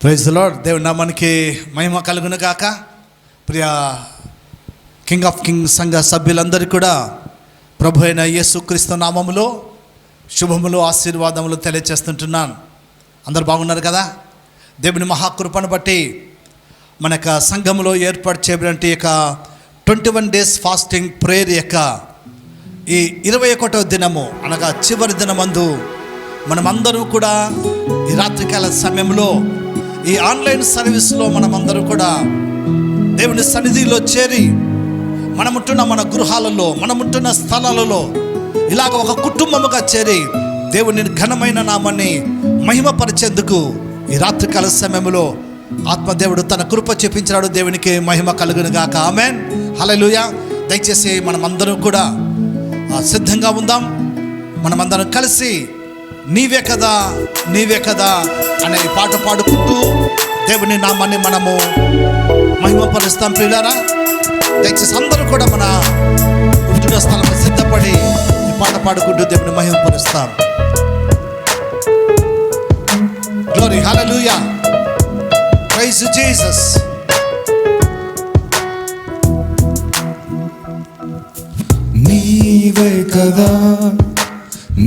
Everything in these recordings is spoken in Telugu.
Praise the lord. దేవుని నామానికి మహిమ కలుగును గాక. ప్రియ కింగ్ ఆఫ్ కింగ్స్ సంఘ సభ్యులందరికీ కూడా ప్రభు అయిన యేసుక్రీస్తు నామములో శుభములు ఆశీర్వాదములు తెలియజేస్తుంటున్నాను. అందరు బాగున్నారు కదా? దేవుని మహాకృపను బట్టి మన యొక్క సంఘములో ఏర్పాటు చేయబడిన యొక్క 21 days ఫాస్టింగ్ ప్రేయర్ యొక్క ఈ 21వ దినము అనగా చివరి దినమందు మనమందరం కూడా ఈ రాత్రికాల సమయంలో ఈ ఆన్లైన్ సర్వీస్లో మనమందరం కూడా దేవుని సన్నిధిలో చేరి మనముంటున్న మన గృహాలలో మనముంటున్న స్థలాలలో ఇలాగ ఒక కుటుంబముగా చేరి దేవుని ఘనమైన నామాన్ని మహిమపరిచేందుకు ఈ రాత్రికాల సమయంలో ఆత్మదేవుడు తన కృప చూపించాడు. దేవునికి మహిమ కలుగును గాక. ఆమేన్, హల్లెలూయా. దయచేసి మనమందరం కూడా సిద్ధంగా ఉందాం. మనమందరం కలిసి నీవే కదా నీవే కదా అనే పాట పాడుకుంటూ దేవుని నామాన్ని మనము మహిమపరుస్తాం. ప్రియులారా, దయచేసి అందరూ కూడా మన ఉంటున్న స్థలంలో సిద్ధపడి ఈ పాట పాడుకుంటూ దేవుని మహిమపరుస్తాం. గ్లోరీ, హల్లెలూయా, ప్రైజ్ జీసస్. నీవే కదా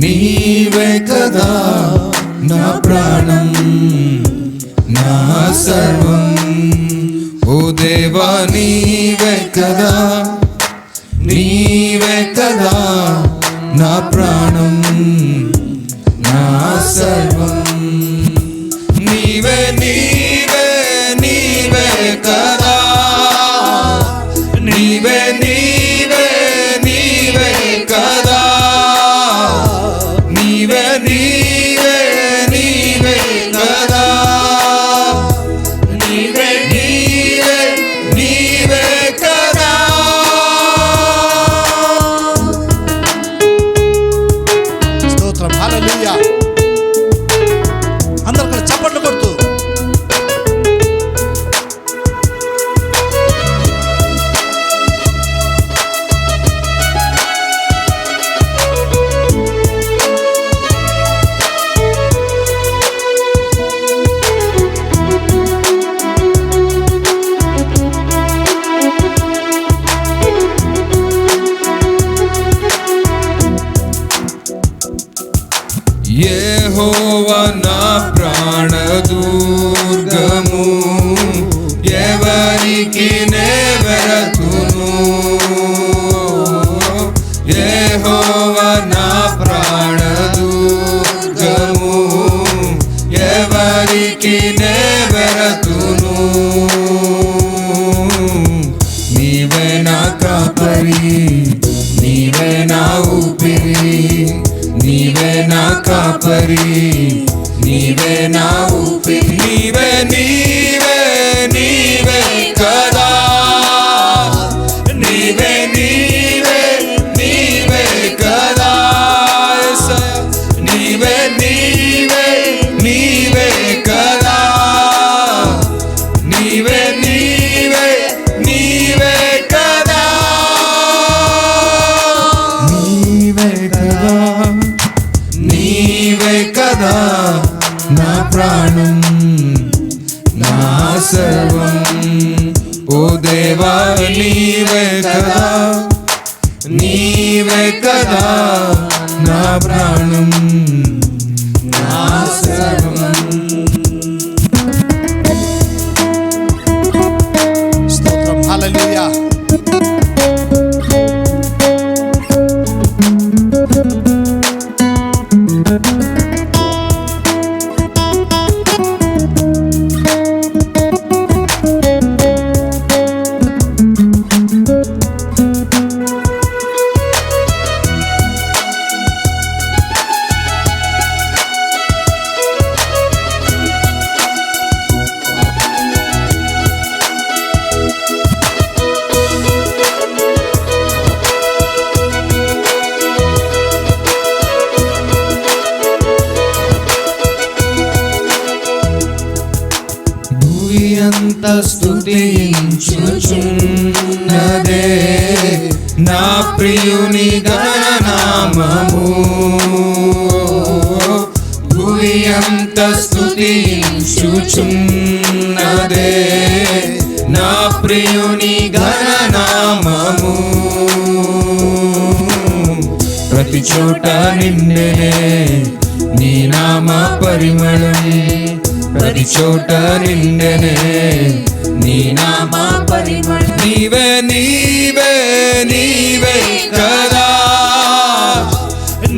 నీవే కదా నా ప్రాణం నా సర్వం, ఓ దేవా నీవే కదా నీవే కదా నా ప్రాణం నా సర్వం, నీవే నీవే నీవే కదా నీవే నీవే నీవే కదా నీవే నీవే నీవే కదా నీవే నీవే నీవే కదా. స్తోత్రం, హల్లెలూయా. అందరూ కూడా చప్పట్లు కొడుతూ యెహోవా నా ప్రాణదుర్గము, ఎవరికి నెవరతును. యెహోవా నా ప్రాణదుర్గము, ఎవరికి నెవరతును. నీవే నా కాపరి నీవే నా ఊపిరి, నీవే నా కాపరి నీవే నా ఊపిరి, నీవే నీవే నీవే కదా నీవే నీవే నీవే కదా నీవే నీవే నీవే కదా నీవే నీవే నీవే కదా నీవే కదా నీవే కదా నా ప్రాణం నా సర్వం, ఓ దేవా నీవే కదా నీవే కదా నా ప్రాణం నా సర్వం. స్తోత్రం, హల్లెలూయా. ఎంత స్తుతించుచున్నదే నా ప్రియుని గణనామము, భూమి ఎంత స్తుతి స్తుతించుచున్నదే నా ప్రియుని ఘననామము. ప్రతి చోట నిండెనే నీ నామ పరిమళం, ప్రతి చోట నిండెనే నీ నామ పరిమళం. నీవే నీవే నీవే కదా,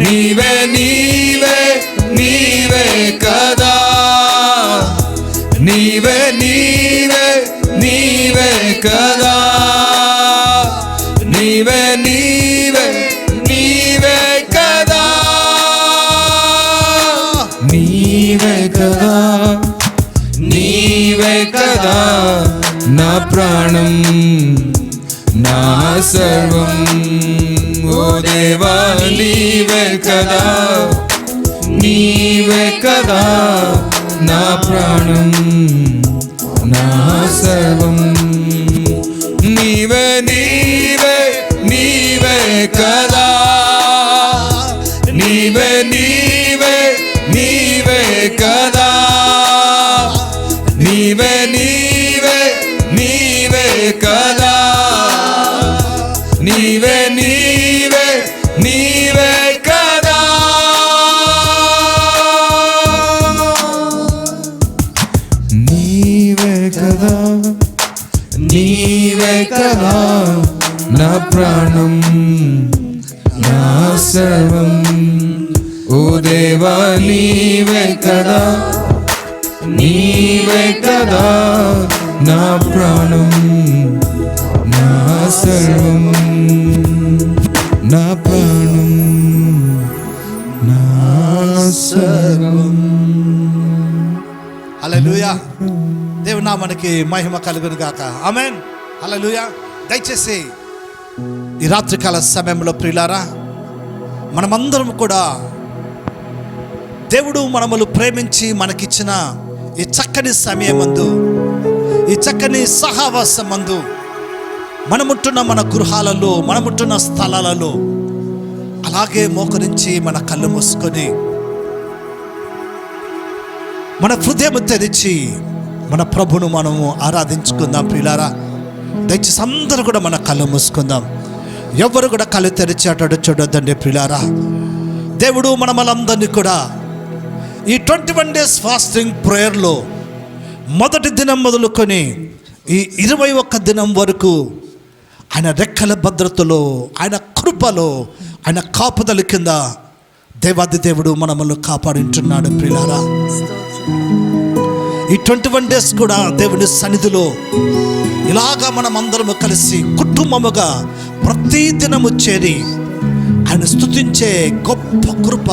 నీవే నీవే నీవే కదా, నీవే నీవే నీవే కదా, నీవే నీవే నీవే కదా, నీవే కదా, నీవే కదా నా ప్రాణం నా సర్వం. ఓ దేవా నీవే కదా, నీవే కదా నా ప్రాణం నా సర్వం. నీవే నీవే నీవే కదా, నీవే నీవే నీవే కదా, నీవే నీవే నీవే కదా, నీవే నీవే నీవే కదా, నీవే కదా, నీవే కదా నా ప్రాణం నా సర్వం. ఓ దేవా నీవే కదా, నీవే కదా నా ప్రాణం నా సర్వం, నా ప్రాణం నా సర్వం. హల్లెలూయా. దేవుని నామానికి మహిమ కలుగును గాక. ఆమేన్. హల్లెలూయా. దయచేసి ఈ రాత్రికాల సమయంలో ప్రియులారా, మనమందరం కూడా దేవుడు మనములు ప్రేమించి మనకిచ్చిన ఈ చక్కని సమయమందు, ఈ చక్కని సహవాసమందు, మనముంటున్న మన గృహాలలో, మనముంటున్న స్థలాలలో అలాగే మోకరించి మన కళ్ళు మూసుకొని మన హృదయం తెరిచి మన ప్రభును మనము ఆరాధించుకుందాం ప్రియులారా. దయచేసి అందరూ కూడా మన కళ్ళు మూసుకుందాం. ఎవరు కూడా కళ్ళు తెరిచి అటు చూడొద్దండి ప్రియులారా. దేవుడు మనమలందరినీ కూడా ఈ 21 days ఫాస్టింగ్ ప్రేయర్లో మొదటి దినం మొదలుకొని ఈ 21 దినం వరకు ఆయన రెక్కల భద్రతలో, ఆయన కృపలో, ఆయన కాపుదల కింద దేవాది దేవుడు మనల్ని కాపాడింటున్నాడు ప్రియులారా. ఈ 21 days కూడా దేవుని సన్నిధిలో ఇలాగా మనం అందరము కలిసి కుటుంబముగా ప్రతి దినము చేరి ఆయన స్తుతించే గొప్ప కృప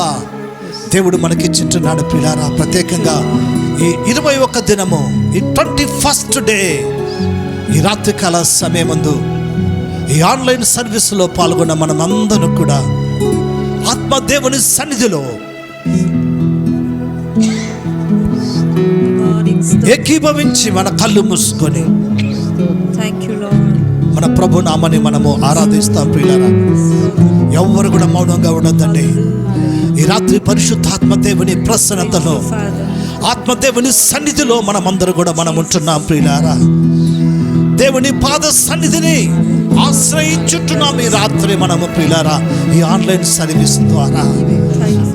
దేవుడు మనకిచ్చింటున్నాడు ప్రియులారా. ప్రత్యేకంగా ఈ 21 దినము, ఈ 21st డే, ఈ రాత్రికాల సమయమందు ఈ ఆన్లైన్ సర్వీసులో పాల్గొన్న మనమందరం కూడా ఆత్మ దేవుని సన్నిధిలో ఏకీభవించి మన కళ్ళు మూసుకొని మన ప్రభు నామని మనము ఆరాధిస్తాం ప్రియులారా. ఎవరు కూడా మౌనంగా ఉండొద్దండి. ఈ రాత్రి పరిశుద్ధాత్మ దేవుని ప్రసన్నతలో, ఆత్మదేవుని సన్నిధిలో మనమందరూ కూడా మనం ఉంటున్నాం ప్రియులారా. దేవుని పాద సన్నిధిని ఆశ్రయించుంటున్నాం ఈ రాత్రి మనము ప్రియులారా, ఈ ఆన్లైన్ సర్వీస్ ద్వారా.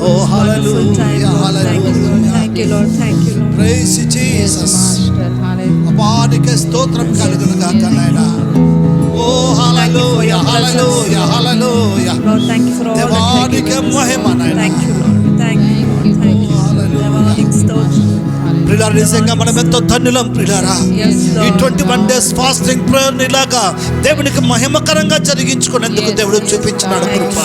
ఓ హల్లెలూయా, హల్లెలూయా. Praise Jesus. అపానికి స్తోత్రం కలుగును గాక నాయనా. ఓ హల్లెలూయా, హల్లెలూయా, హల్లెలూయా. దేవానికి మహిమ నాయనా. ప్రియులారా, నిజంగా మనం ఎంతో ధన్యులం ప్రియులారా. ఈ 21 days ఫాస్టింగ్ ప్రేయర్ ఇలాగా దేవునికి మహిమకరంగా జరిగించుకునేందుకు దేవుడు చూపించినాడు కృప.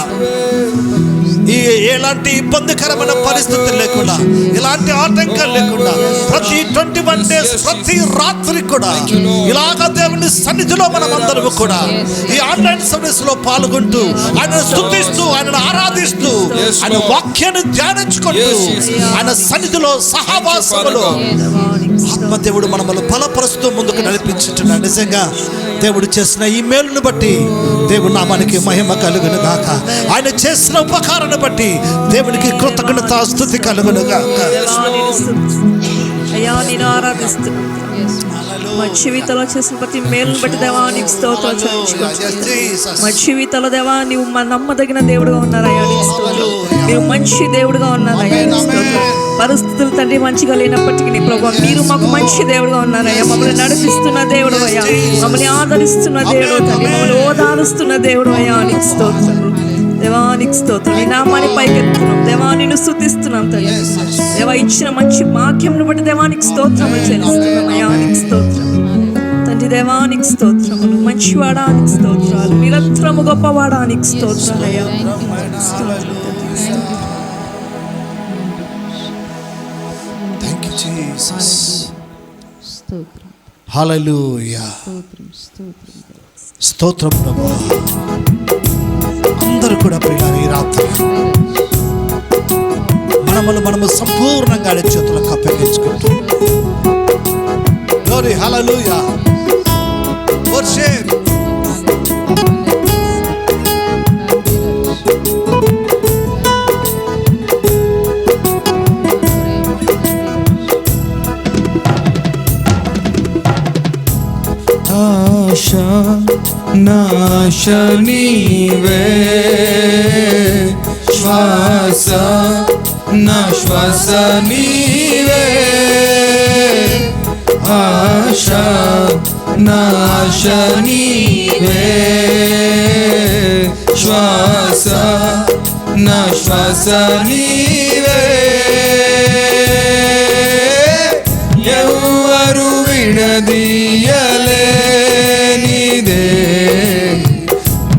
ఈ ఎలాంటి ఇబ్బందికరమైన పరిస్థితి లేకుండా, ఎలాంటి ఆటంకాలు లేకుండా ప్రతి 21 days ప్రతి రాత్రి కూడా ఇలాగ దేవుని సన్నిధిలో మనం అందరము కూడా ఈ ఆన్లైన్ సర్వీస్ లో పాల్గొంటూ ఆయన స్తుతిస్తూ, ఆయన ఆరాధిస్తూ, ఆయన వాక్యాన్ని ధ్యానించుకుంటూ ఆయన సన్నిధిలో సహవాసములో ఆత్మదేవుడు మనల్ని బలపరుస్తూ ముందుకు నడిపించుతున్నాడు. నిజంగా దేవుడు చేసిన ఈ మేలును బట్టి దేవుని నామానికి మహిమ కలుగును గాక. ఆయన చేసిన ఉపకారాన్ని బట్టి దేవునికి కృతజ్ఞత స్తుతి కలుగును గాక. అయ్యా నేను ఆరాధిస్తున్నాను. మా జీవితంలో చేసిన ప్రతి మేలును బట్టి దేవా నీకు స్తోత్రాలు చెల్లించుకుంటున్నాను. మా జీవితంలో దేవా నీవు మా నమ్మదగిన దేవుడుగా ఉన్నారయ్యా, నీకు స్తోత్రం. మీరు మంచి దేవుడుగా ఉన్నారయ్యా, నీకు స్తోత్రం. పరిస్థితులు తండ్రి మంచిగా లేనప్పటికీ నీ ప్రభావ మీరు మాకు మంచి దేవుడుగా ఉన్నారయ్యా. మమ్మల్ని నడిపిస్తున్న దేవుడు అయ్యా, మమ్మల్ని ఆదరిస్తున్న దేవుడు తండ్రి, మమ్మల్ని ఓదారుస్తున్న దేవుడు అయ్యా, నీకు స్తోత్రం. దేవానికి స్తోత్రం. నీ నామాన్ని పైకెత్తున్నాం దేవా, నిన్ను స్తుతిస్తున్నాం తండ్రి. దేవా ఇచ్చిన మంచి వాక్యంను బట్టి దేవానికి స్తోత్రములు చెల్లిస్తున్నాం అయ్యా, నీకు స్తోత్రం తండ్రి. దేవానికి స్తోత్రములు. మంచివాడానికి స్తోత్రాలు, నిరంతరము గొప్పవాడానికి స్తోత్రాలు అయ్యా. హల్లెలూయా. స్తోత్రం ప్రభువా. అందరూ కూడా ప్రియులారా ఈ రాత్రి మనము సంపూర్ణంగా ఆయన చేతులకు అప్పగించుకుంటూ గ్లోరీ హల్లెలూయా. వర్షిప్ ఆశా నాశ నీవే, శ్వాస నా శ్వాస నీవే. ఆశా నాశ నీవే, శ్వాస నా శ్వాస నీవే. ఎవరు విడదీయలేనిదే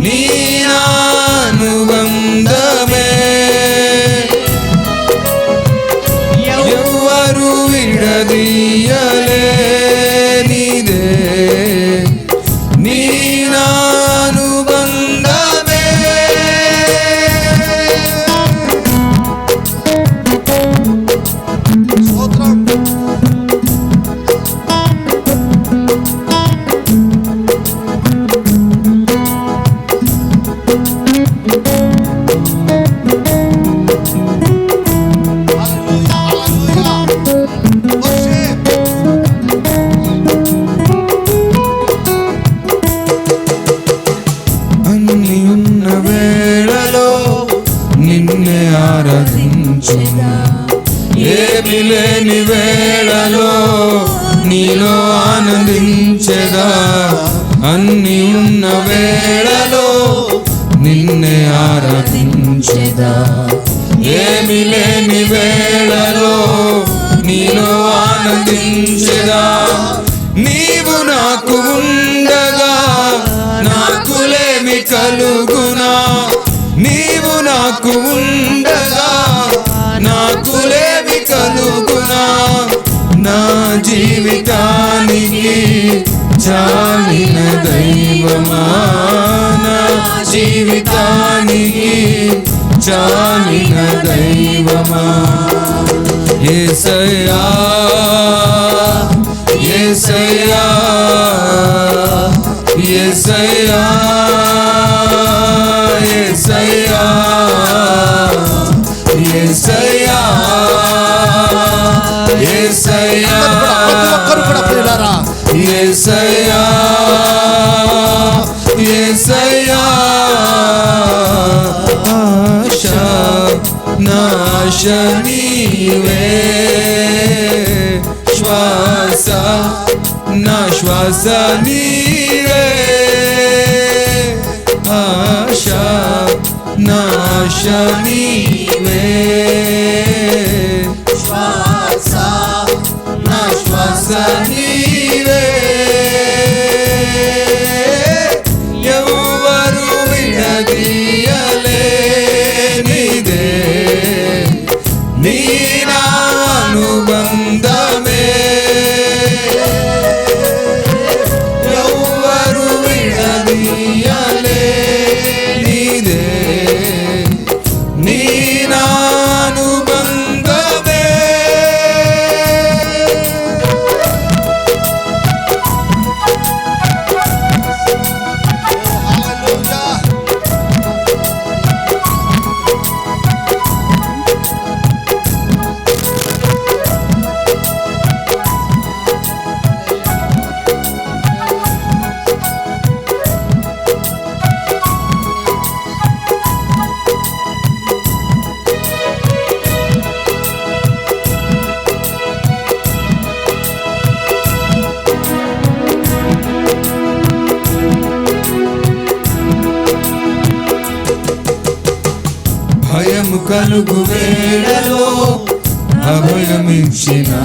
నీ అనుబంధమే. ఎవరు విడదీయలేనిదే నీ అనుబంధమే. అన్ని ఉన్న వేళలో నిన్నే ఆరాధించును, ఏమి లేని వేళలో నీలో ఆనందించెదా. అన్ని ఉన్న వేళలో నిన్నే ఆరాధించెదా, ఏమి లేని వేళలో నీలో ఆనందించెదా. నీవు నాకు ఉండగా నాకులేమి కలుగునా, నీవు నాకు ఉండగా నాకులేమి కలుగునా. నా జీవితానికి చాలిన దైవమా, నా జీవితానికి చాలిన దైవమా. యేసయ్యా యేసయ్యా యేసయ్యా యేసయ్యా యేసయ్యా యేసయ్యా. ప్రతి ఒక్కరు కూడా ప్రియులారా యేసయ్యా యేసయ్యా. ఆశా నాశ నీవే, శ్వాస నా శ్వాస నీవే. ఆశా నాశ నీవే, శ్వాస నా శ్వాస నీవే. ఎవరు విడదీయలేనిదే నీ అనుబంధమే. ఎవరు విడదీయలేనిదే నీ అనుబంధమే. కలుగు వేళలో అభయమిచ్చినావే,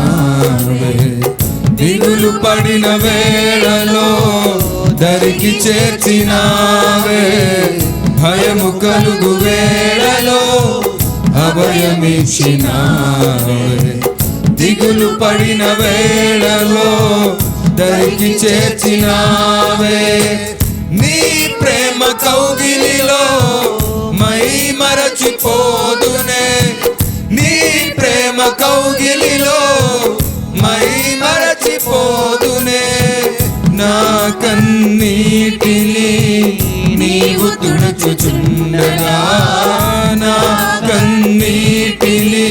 దిగులు పడిన వేళలో దరికి చేర్చినావే, భయము కలుగు వేళలో అభయమిచ్చినావే, దిగులు పడిన వేళలో దరికి చేర్చినావే. నీ ప్రేమ కౌగిలిలో మై మరచిపోదునే, నీ ప్రేమ కౌగిలిలో మై మరచిపోదునే, నా కన్నీటిని నీవు తుడుచుచుండగా, నా కన్నీటిని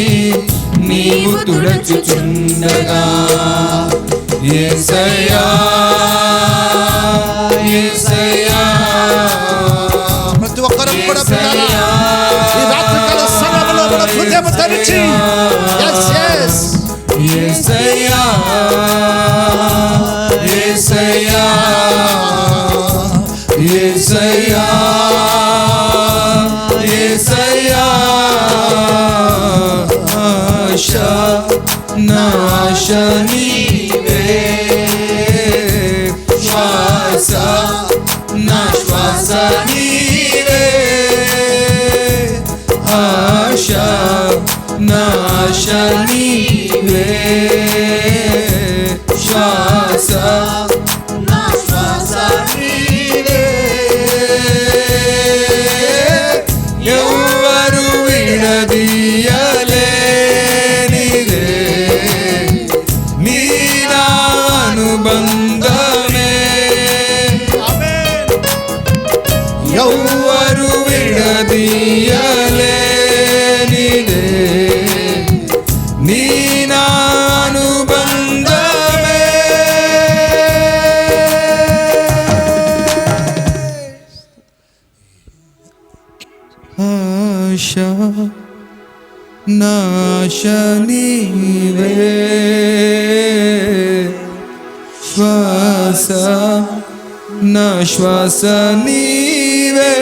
నీవు తుడుచుచుండగా, యేసయ్యా యేసయ్యా. ప్రతి ఒక్కరు కూడా పిల్లరా, ఈ రాత్రికాల సమయంలో మన హృదయం తెరిచి యేసయ్యా యేసయ్యా యేసయ్యా యేసయ్యా, ఆశ నా ఆశ నీవే, శ్వాస నా శ్వాస నీవే, ఆశ నా ఆశ నీవే, శ్వాస నా శ్వాస నీవే. ఎవ్వరు విడదీయలేనిదే నీ నా అనుబంధమే, ఎవ్వరు విడదీయలేనిదే నీ నా అనుబంధమే. ఆశ నాశ నీవే, శ్వాస నా శ్వాస నీవే,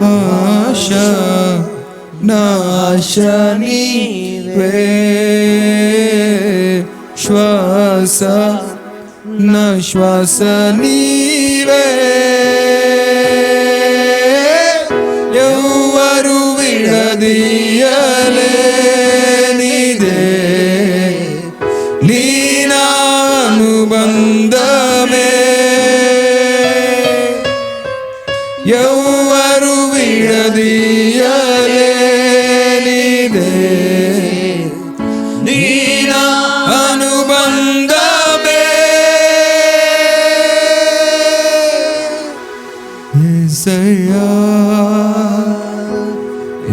ఆశ నాశ నీవే, శ్వాస నా శ్వాస నీవే. ఎవ్వరు విడదీయలేనిదే నీ నా అనుబంధమే, ఎవ్వరు విడదీయలేనిదే నీ నా అనుబంధమే. యేసయ్యా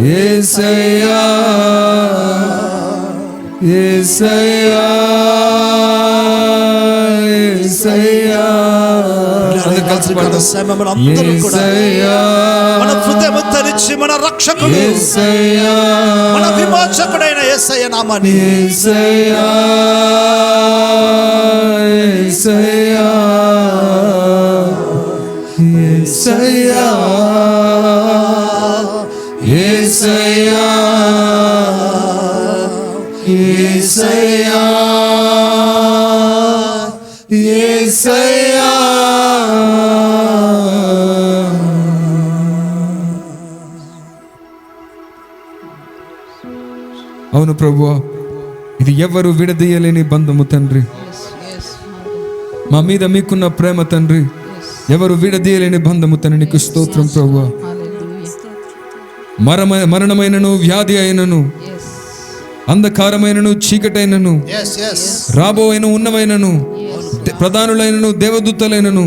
యేసయ్యా యేసయ్యా యేసయ్యా. కలిసి పాడదాం. అందరూ కూడా మన హృదయం తెరిచి మన రక్షకుడు యేసయ్యా మన విమోచకుడైన యేసయ్య నామాన్ని యేసయ్యా యేసయ్యా యేసయ్యా యేసయ్యా యేసయ్యా యేసయ్యా. అవును ప్రభువా, ఇది ఎవరు విడదీయలేని బంధము తండ్రి. మా మీద మీకున్న ప్రేమ తండ్రి, ఎవరు విడదీయలేని బంధము తండ్రి. నీకు స్తోత్రం ప్రభువా. మరణమైనను వ్యాధి అయినను అంధకారమైనను చీకటైనను రాబోయైన ఉన్నవైనను ప్రధానులైనను దేవదూతలైనను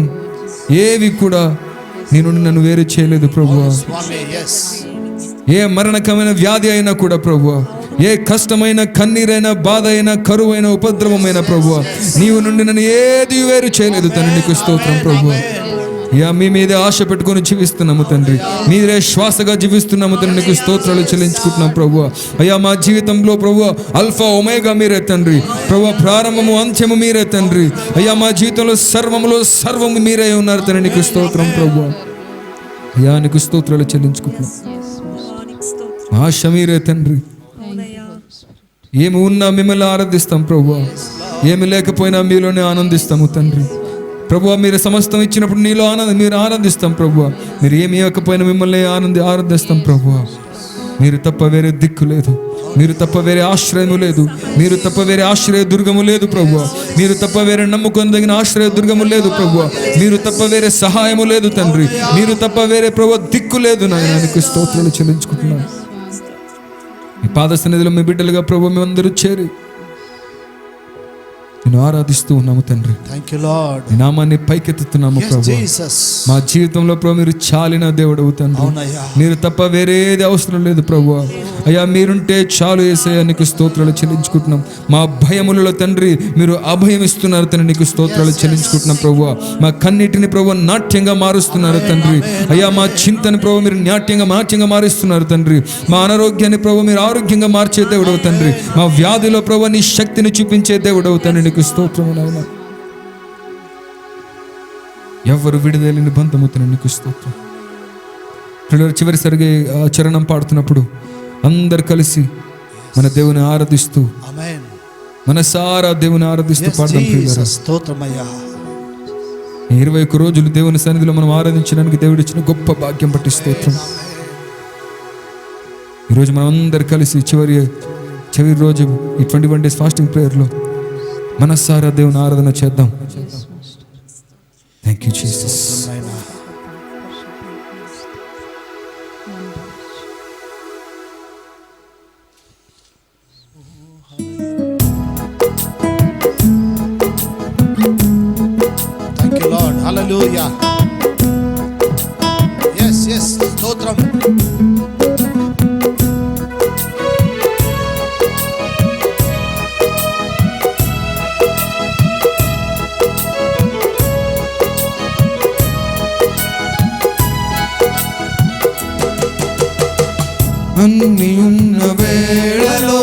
ఏవి కూడా నీ నుండి నన్ను వేరు చేయలేదు ప్రభువా. ఏ మరణకమైన వ్యాధి అయినా కూడా ప్రభువా, ఏ కష్టమైన కన్నీరైన బాధ అయినా కరువైన ఉపద్రవమైన ప్రభువా, నీవు నుండి నన్ను ఏది వేరు చేయలేదు తండ్రి. నీకు స్తోత్రం ప్రభువా. యా మీ మీదే ఆశ పెట్టుకొని జీవిస్తున్నాము తండ్రి, మీరే శ్వాసగా జీవిస్తున్నాము తండ్రి. నీకు స్తోత్రాలు చెల్లించుకుంటున్నాం ప్రభువా. అయ్యా మా జీవితంలో ప్రభువా అల్ఫా ఒమేగా మీరే తండ్రి. ప్రభువా ప్రారంభము అంత్యము మీరే తండ్రి. అయ్యా మా జీవితంలో సర్వము మీరే ఉన్నారు తండ్రి. నీకు స్తోత్రం ప్రభువా. అయ్యా నీకు స్తోత్రాలు చెల్లించుకుంటున్నాం. మా ఆశ మీరే తండ్రి. అవునయ్యా. ఏమి ఉన్నా మిమ్మల్ని ఆరాధిస్తాం ప్రభువా, ఏమి లేకపోయినా మీలోనే ఆనందిస్తాము తండ్రి. ప్రభువా, మీరు సమస్తం ఇచ్చినప్పుడు నీలో మీరు ఆనందిస్తాం ప్రభువా. మీరు ఏమి ఇవ్వకపోయినా మిమ్మల్ని ఆరాధిస్తాం ప్రభువా. మీరు తప్ప వేరే దిక్కు లేదు, మీరు తప్ప వేరే ఆశ్రయము లేదు, మీరు తప్ప వేరే ఆశ్రయ దుర్గము లేదు ప్రభువా. మీరు తప్ప వేరే నమ్ముకొనదగిన ఆశ్రయ దుర్గము లేదు ప్రభువా. మీరు తప్ప వేరే సహాయము లేదు తండ్రి. మీరు తప్ప వేరే ప్రభువా దిక్కు లేదు నాయన. నీకు స్తోత్రాలు చెల్లించుకుంటున్నాను. మీ పాద సన్నిధిలో మీ బిడ్డలుగా ప్రభు మేమందరూ చేరి నేను ఆరాధిస్తూ ఉన్నాము తండ్రి. Thank you lord. మీ నామాన్ని పైకెత్తుతున్నాము ప్రభు. జీసస్. మా జీవితంలో ప్రభు మీరు చాలిన దేవుడు తండ్రి. అవునయ్యా. మీరు తప్ప వేరేది అవసరం లేదు ప్రభు. అయ్యా మీరుంటే చాలు యేసయ్యా, నీకు స్తోత్రాలు చెల్లించుకుంటున్నాం. మా భయములలో తండ్రి మీరు అభయం ఇస్తున్నారు తండ్రి, నీకు స్తోత్రాలు చెల్లించుకుంటున్నాం ప్రభు. మా కన్నిటిని ప్రభు నాట్యంగా మారుస్తున్నారు తండ్రి. అయ్యా మా చింతని ప్రభు మీరు నాట్యంగా మారుస్తున్నారు తండ్రి. మా అనారోగ్యాన్ని ప్రభు మీరు ఆరోగ్యంగా మార్చే దేవుడవు తండ్రి. మా వ్యాధిలో ప్రభు నీ శక్తిని చూపించే దేవుడవు తండ్రి, నీకు స్తోత్రము నాయనా. ఎవరు విడుదలని బంధముతున్న నీకు స్తోత్రం. పిల్లలు చివరిసరిగా ఆ చరణం పాడుతున్నప్పుడు అందరు కలిసి మన దేవుని ఆరాధిస్తూ ఆమేన్. మనసారా దేవుని ఆరాధిస్తూ పాడదాం ప్రియులారా. స్తోత్రమయ్యా. 21 రోజులు దేవుని సన్నిధిలో మనం ఆరాధించడానికి దేవుడు ఇచ్చిన గొప్ప భాగ్యం బట్టి స్తోత్రం. ఈరోజు మనం అందరు కలిసి చివరి రోజు ఈ 21 days ఫాస్టింగ్ ప్రేయర్లో మనసారా దేవుని ఆరాధన చేద్దాం. Thank you Jesus. Thank you lord. Hallelujah. yes స్తోత్రం. అన్ని ఉన్న వేళలో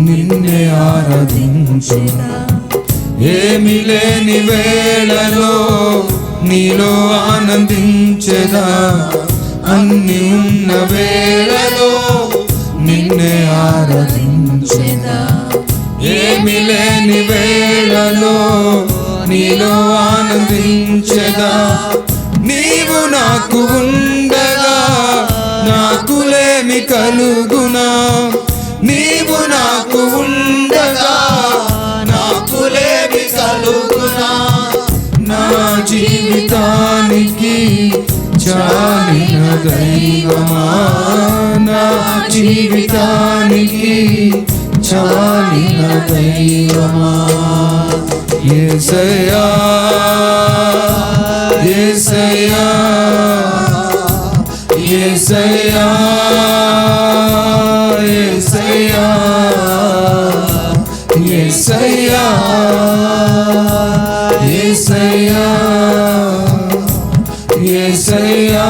నిన్నే ఆరాధించుదా, ఏమి లేని వేళలో నీలో ఆనందించెదా. అన్ని ఉన్న వేళలో నిన్నే ఆరాధించెదా, ఏమి లేని వేళలో నీలో ఆనందించెదా. నీవు నాకు ఉండగా నాకులేమి కలుగునా, నీవు నాకు ఉండగా నాకులేమి కలుగునా. నా జీవితానికి చాలిన దైవమా, నా జీవితానికి చాలిన దైవమా. యేసయ్యా యేసయ్యా యేసయ్యా యేసయ్యా యేసయ్యా యేసయ్యా యేసయ్యా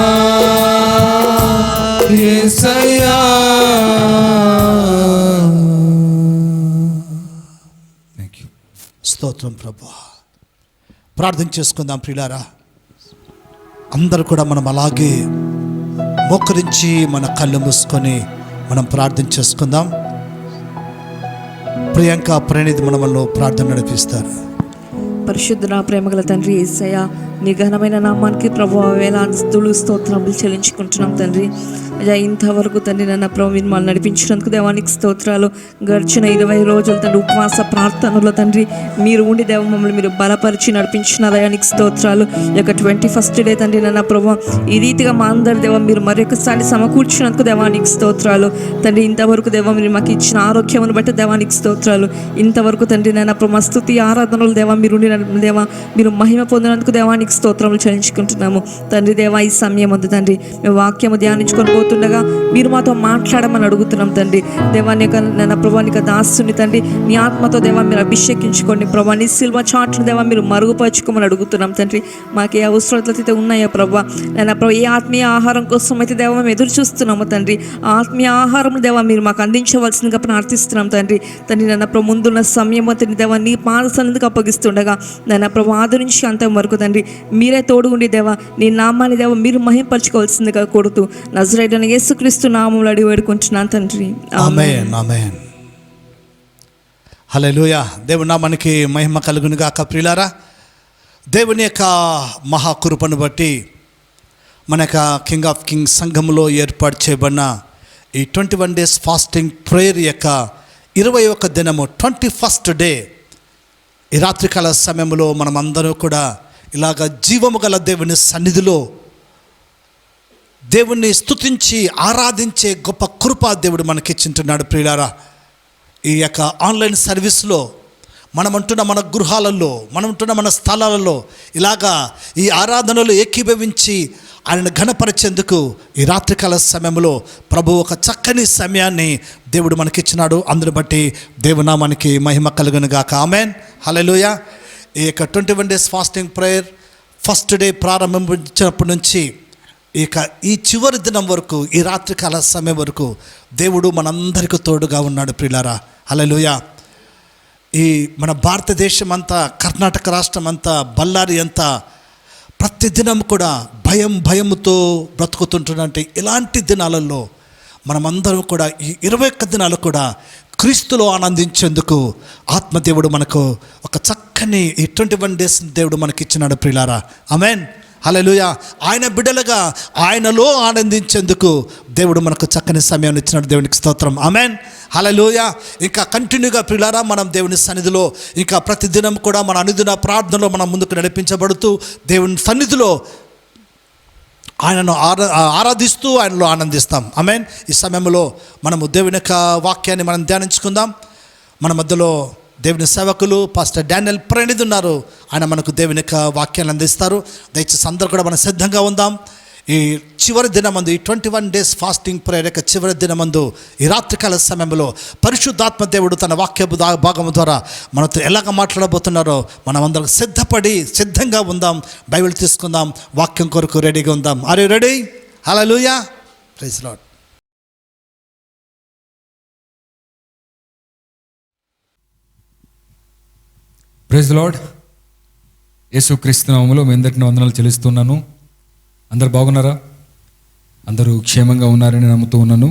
యేసయ్యా. స్తోత్రం ప్రభు. ప్రార్థన చేసుకుందాం ప్రియులారా. అందరూ కూడా మనం అలాగే మోకరించి మన కళ్ళు మూసుకొని మనం ప్రార్థన చేసుకుందాం. ప్రియాంక ప్రణీత్ మనలో ప్రార్థన నడిపిస్తారు. పరిశుద్ధుల ప్రేమగల తండ్రి యేసయ్య, నీ ఘనమైన నామానికి ప్రభువా వేలాది స్తుతులు స్తోత్రములు చెల్లించుకుంటున్నాం తండ్రి. అయ్యా ఇంతవరకు తండ్రి నన్ను ప్రభు మీరు మమ్మల్ని నడిపించినందుకు దేవానికి స్తోత్రాలు. గడిచిన 20 రోజులు తండ్రి ఉపవాస ప్రార్థనలో తండ్రి మీరు ఉండి దేవ మమ్మల్ని మీరు బలపరిచి నడిపించిన దయానికి స్తోత్రాలు. ఈ యొక్క 21st డే తండ్రి నన్న ప్రభు ఈ రీతిగా మా అందరి దేవ మీరు మరొకసారి సమకూర్చినందుకు దేవానికి స్తోత్రాలు తండ్రి. ఇంతవరకు దేవ మీరు మాకు ఇచ్చిన ఆరోగ్యమును బట్టి దేవానికి స్తోత్రాలు. ఇంతవరకు తండ్రి నన్న ప్రభు స్తుతి ఆరాధనలు దేవ మీరు దేవ మీరు మహిమ పొందినందుకు దేవానికి స్తోత్రములు చెల్లించుకుంటున్నాము తండ్రి. దేవా ఈ సమయం ఉంది తండ్రి, మేము వాక్యము ధ్యానించుకొని పోతుండగా మీరు మాతో మాట్లాడమని అడుగుతున్నాం తండ్రి. దేవాన్ని నన్న ప్రభానిక దాసుని తండ్రి నీ ఆత్మతో దేవా మీరు అభిషేకించుకోండి ప్రభా. నీ సిల్వ చాట్లు దేవా మీరు మరుగుపరుచుకోమని అడుగుతున్నాం తండ్రి. మాకు ఏ అవసరతలు అయితే ఉన్నాయో ప్రభా నన్న ప్రభా, ఏ ఆత్మీయ ఆహారం కోసం అయితే దేవా మేము ఎదురు చూస్తున్నాము తండ్రి. ఆత్మీయ ఆహారం దేవా మీరు మాకు అందించవలసిందిగా ప్రార్థిస్తున్నాం తండ్రి. తండ్రి నన్న ప్రభు ముందున్న సమయం తండ్రి దేవా నీ పాద సన్నిధికి అప్పగిస్తుండగా నన్న ప్రభు ఆది నుంచి అంతం వరకు తండ్రి మీరే తోడుగుండి దేవా నీ నామాన్ని దేవా మీరు మహింపరచుకోవాల్సిందిగా కొడుతూ నజరేయుడైన నజరేయుడైన యేసుక్రీస్తు నామములో అడిగి వేడుకుంటున్నాను తండ్రి, ఆమేన్ ఆమేన్. హల్లెలూయా. దేవుని నామానికి మహిమ కలుగును గాక. ప్రియులారా, దేవుని యొక్క మహాకృపను బట్టి మన యొక్క కింగ్ ఆఫ్ కింగ్స్ సంఘంలో ఏర్పాటు చేయబడిన ఈ 21 days ఫాస్టింగ్ ప్రేయర్ యొక్క 21వ దినము 21st డే, ఈ రాత్రికాల సమయంలో మనం అందరూ కూడా ఇలాగ జీవము గల దేవుని సన్నిధిలో దేవుణ్ణి స్తుతించి ఆరాధించే గొప్ప కృపా దేవుడు మనకిచ్చింటున్నాడు. ప్రియులారా, ఈ యొక్క ఆన్లైన్ సర్వీస్లో మనమంటున్న మన గృహాలలో, మనమంటున్న మన స్థలాలలో ఇలాగా ఈ ఆరాధనలో ఏకీభవించి ఆయనను ఘనపరిచేందుకు ఈ రాత్రికాల సమయంలో ప్రభు ఒక చక్కని సమయాన్ని దేవుడు మనకిచ్చినాడు. అందుని బట్టి దేవునామానికి మహిమ కలుగును గాక. ఆమేన్ హల్లెలూయా. ఈ యొక్క 21 days fasting prayer first day ప్రారంభించినప్పటి నుంచి ఈ చివరి దినం వరకు, ఈ రాత్రికాల సమయం వరకు దేవుడు మనందరికీ తోడుగా ఉన్నాడు. ప్రియులారా, హల్లెలూయా. ఈ మన భారతదేశం అంతా, కర్ణాటక రాష్ట్రం అంతా, బళ్ళారి అంతా ప్రతిదినం కూడా భయంతో బ్రతుకుతుంటున్నట్టు ఇలాంటి దినాలలో మనమందరం కూడా ఈ 21 దినాలు కూడా క్రీస్తులో ఆనందించేందుకు ఆత్మదేవుడు మనకు ఒక చక్కని ఈ 21 days దేవుడు మనకిచ్చినాడు. ప్రియులారా, ఆమేన్ హల్లెలూయా. ఆయన బిడ్డలుగా ఆయనలో ఆనందించేందుకు దేవుడు మనకు చక్కని సమయాన్ని ఇచ్చినాడు. దేవునికి స్తోత్రం. ఆమేన్ హల్లెలూయా. ఇంకా కంటిన్యూగా ప్రియులారా మనం దేవుని సన్నిధిలో ఇంకా ప్రతిదినం కూడా మన అనుదిన ప్రార్థనలో మనం ముందుకు నడిపించబడుతూ దేవుని సన్నిధిలో ఆయనను ఆరాధిస్తూ ఆయనలో ఆనందిస్తాం. ఆమేన్. ఈ సమయంలో మనము దేవుని యొక్క వాక్యాన్ని మనం ధ్యానించుకుందాం. మన మధ్యలో దేవుని సేవకులు పాస్టర్ డానియల్ ప్రణీత్ ఉన్నారు. ఆయన మనకు దేవుని యొక్క వాక్యాన్ని అందిస్తారు. దయచేసి అందరూ కూడా మనం సిద్ధంగా ఉందాం. ఈ చివరి దినమందు, ఈ 21 days ఫాస్టింగ్ ప్రేయర్ యొక్క చివరి దినమందు, ఈ రాత్రికాల సమయంలో పరిశుద్ధాత్మ దేవుడు తన వాక్య భాగము ద్వారా మనతో ఎలాగ మాట్లాడబోతున్నారో మనం అందరం సిద్ధంగా ఉందాం. బైబిల్ తీసుకుందాం, వాక్యం కొరకు రెడీగా ఉందాం. Are you ready? Hallelujah. Praise Lord. Praise Lord. యేసుక్రీస్తు నామములో మీ అందరికీ వందనాలు చెల్లిస్తున్నాను. అందరు బాగున్నారా? అందరూ క్షేమంగా ఉన్నారని నమ్ముతూ ఉన్నాను.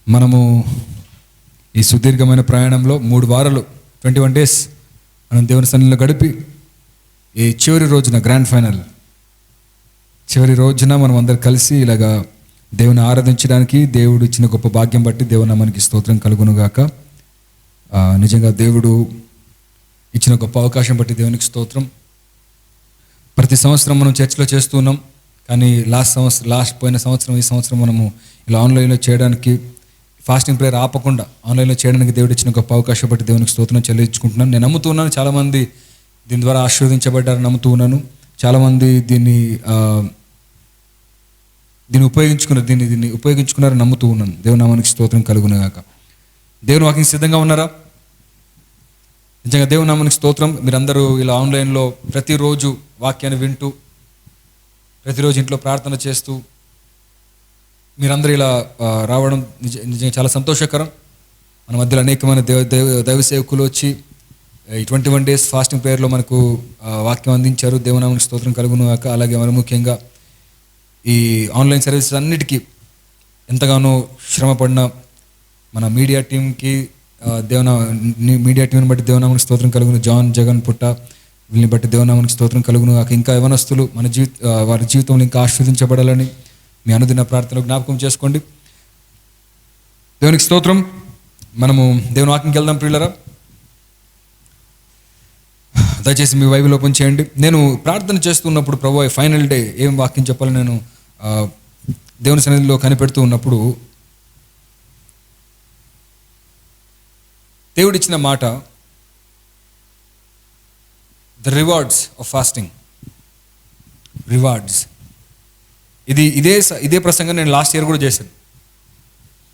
మనము ఈ సుదీర్ఘమైన ప్రయాణంలో 3 వారాలు 21 days మనం దేవుని సన్నిధిలో గడిపి ఈ చివరి రోజున గ్రాండ్ ఫైనల్ చివరి రోజున మనం అందరు కలిసి ఇలాగా దేవుని ఆరాధించడానికి దేవుడు ఇచ్చిన గొప్ప భాగ్యం బట్టి దేవుని నామానికి స్తోత్రం కలుగునుగాక. నిజంగా దేవుడు ఇచ్చిన గొప్ప అవకాశం బట్టి దేవునికి స్తోత్రం. ప్రతి సంవత్సరం మనం చర్చిలో చేస్తూ ఉన్నాం, కానీ పోయిన సంవత్సరం ఈ సంవత్సరం మనము ఇలా ఆన్లైన్లో చేయడానికి, ఫాస్టింగ్ ప్రేయర్ ఆపకుండా ఆన్లైన్లో చేయడానికి దేవుడు ఇచ్చిన గొప్ప అవకాశం బట్టి దేవునికి స్తోత్రం చెల్లించుకుంటున్నాను. నేను నమ్ముతున్నాను చాలామంది దీని ద్వారా ఆశీర్వదించబడ్డారని నమ్ముతూ ఉన్నాను. చాలామంది దీన్ని ఉపయోగించుకున్నారని నమ్ముతూ ఉన్నాను. దేవుని నామానికి స్తోత్రం కలుగునుగాక. దేవుని వాక్యం సిద్ధంగా ఉన్నారా? నిజంగా దేవుని నామానికి స్తోత్రం. మీరందరూ ఇలా ఆన్లైన్లో ప్రతిరోజు వాక్యాన్ని వింటూ, ప్రతిరోజు ఇంట్లో ప్రార్థన చేస్తూ మీరందరూ ఇలా రావడం నిజంగా చాలా సంతోషకరం. మన మధ్యలో అనేకమైన దైవ సేవకులు వచ్చి ఈ 21 days ఫాస్టింగ్ ప్రేయర్లో మనకు వాక్యం అందించారు. దేవుని నామానికి స్తోత్రం కలుగునుగాక. అలాగే మరి ముఖ్యంగా ఈ ఆన్లైన్ సర్వీసెస్ అన్నిటికీ ఎంతగానో శ్రమపడిన మన మీడియా టీంకి, మీడియా టీంని బట్టి దేవునామానికి స్తోత్రం కలుగును. జాన్, జగన్, పుట్ట వీళ్ళని బట్టి దేవునామానికి స్తోత్రం కలుగును. ఇంకా యవనస్తులు వారి జీవితంలో ఇంకా ఆశీర్వదించబడాలని మీ అనుదిన ప్రార్థనలో జ్ఞాపకం చేసుకోండి. దేవునికి స్తోత్రం. మనము దేవుని వాక్యంకి వెళ్దాం ప్రియులరా. దయచేసి మీ బైబిల్ ఓపెన్ చేయండి. నేను ప్రార్థన చేస్తున్నప్పుడు ప్రభు ఫైనల్ డే ఏం వాక్యం చెప్పాలని నేను దేవుని సన్నిధిలో కనిపెడుతూ ఉన్నప్పుడు దేవుడిచ్చిన మాట, the rewards of fasting. Rewards. ఇదే ప్రసంగం నేను లాస్ట్ ఇయర్ కూడా చేశాను,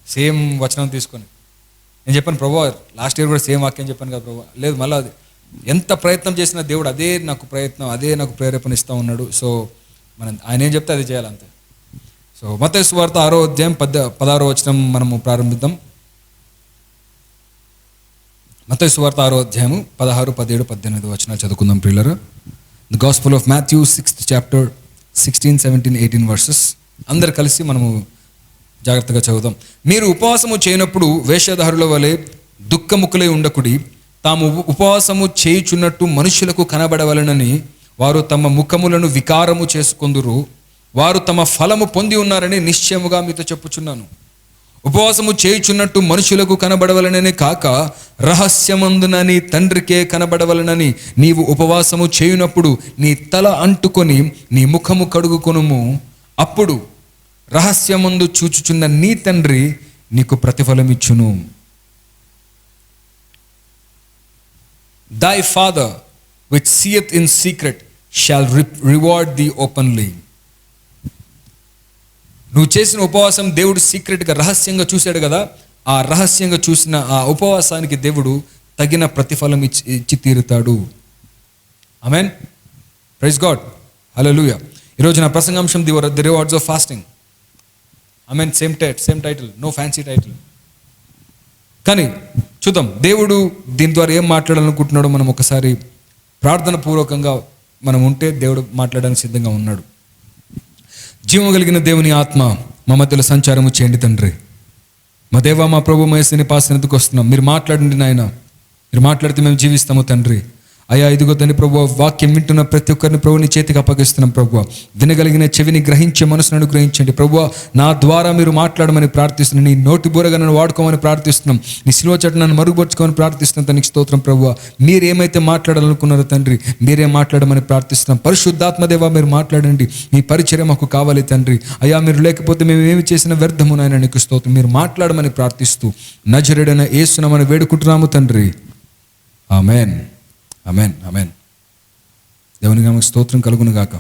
సేమ్ వచనం తీసుకొని. నేను చెప్పాను ప్రభు లాస్ట్ ఇయర్ కూడా సేమ్ వాక్యం చెప్పాను కదా ప్రభు. లేదు, మళ్ళీ అది ఎంత ప్రయత్నం చేసినా దేవుడు అదే నాకు ప్రేరేపణ ఇస్తూ ఉన్నాడు. సో ఆయన ఏం చెప్తే అది చేయాలంతే. సో మత్తయి సువార్త 6వ అధ్యాయం 16వ వచనం మనము ప్రారంభిద్దాం. మత్తయి సువార్త 6వ అధ్యాయము 16, 17, 18 వచనాలు చదువుకుందాం ప్రియులారా. The gospel of Matthew 6th chapter 16, 17, 18 verses. అందరు కలిసి మనము జాగ్రత్తగా చదువుదాం. మీరు ఉపవాసము చేయనప్పుడు వేషధారుల వలె దుఃఖముఖులై ఉండకుడి, తాము ఉపవాసము చేయుచున్నట్టు మనుషులకు కనబడవలనని వారు తమ ముఖములను వికారము చేసుకొందురు. వారు తమ ఫలము పొంది ఉన్నారని నిశ్చయముగా మీతో చెప్పుచున్నాను. ఉపవాసము చేయుచున్నట్టు మనుషులకు కనబడవలనని కాక రహస్యమందున నీ తండ్రికే కనబడవలనని నీవు ఉపవాసము చేయునప్పుడు నీ తల అంటుకొని నీ ముఖము కడుగుకొనుము. అప్పుడు రహస్యమందు చూచుచున్న నీ తండ్రి నీకు ప్రతిఫలమిచ్చును. Thy Father which seeth in secret shall reward thee openly. నువ్వు చేసిన ఉపవాసం దేవుడు సీక్రెట్గా రహస్యంగా చూశాడు కదా, ఆ రహస్యంగా చూసిన ఆ ఉపవాసానికి దేవుడు తగిన ప్రతిఫలం ఇచ్చి తీరుతాడు. ఆమేన్. Praise God. హల్లెలూయా. ఈరోజు నా ప్రసంగాంశం the rewards of fasting. Amen. Same title, no fancy title. కానీ చూద్దాం దేవుడు దీని ద్వారా ఏం మాట్లాడాలనుకుంటున్నాడో మనం ఒకసారి ప్రార్థన పూర్వకంగా మనం ఉంటే దేవుడు మాట్లాడడానికి సిద్ధంగా ఉన్నాడు. జీవము కలిగిన దేవుని ఆత్మ మా మధ్యలో సంచారము చేయండి తండ్రి. మా దేవ, మా ప్రభు, మా యేసు నిపాసనకు వస్తున్నాం. మీరు మాట్లాడండి నాయన. మీరు మాట్లాడితే మేము జీవిస్తాము తండ్రి. అయ్యా ఇదిగో తండ్రి ప్రభు, వాక్యం వింటున్న ప్రతి ఒక్కరిని ప్రభు నీ చేతికి అప్పగిస్తున్నాం ప్రభు. వినగలిగిన చెవిని గ్రహించే మనసును అనుగ్రహించండి ప్రభు. నా ద్వారా మీరు మాట్లాడమని ప్రార్థిస్తున్నాను. నీ నోటి బూరగా నన్ను వాడుకోమని ప్రార్థిస్తున్నాం. నీ శిలువ చెట్టు నన్ను మరుగుపరుచుకోమని ప్రార్థిస్తున్నాం. తనకి స్తోత్రం ప్రభు. మీరు ఏమైతే మాట్లాడాలనుకున్నారో తండ్రి, మీరే మాట్లాడమని ప్రార్థిస్తున్నాం. పరిశుద్ధాత్మదేవ మీరు మాట్లాడండి. మీ పరిచర్య మాకు కావాలి తండ్రి. అయ్యా మీరు లేకపోతే మేము ఏమి చేసిన వ్యర్థము నాయన, నీకు స్తోత్రం. మీరు మాట్లాడమని ప్రార్థిస్తూ నజరేయుడైన యేసు నామమున వేడుకుంటున్నాము తండ్రి. ఆమేన్. ఆమేన్. ఆమేన్. దేవునికి నామమునకు స్తోత్రం కలుగును గాక.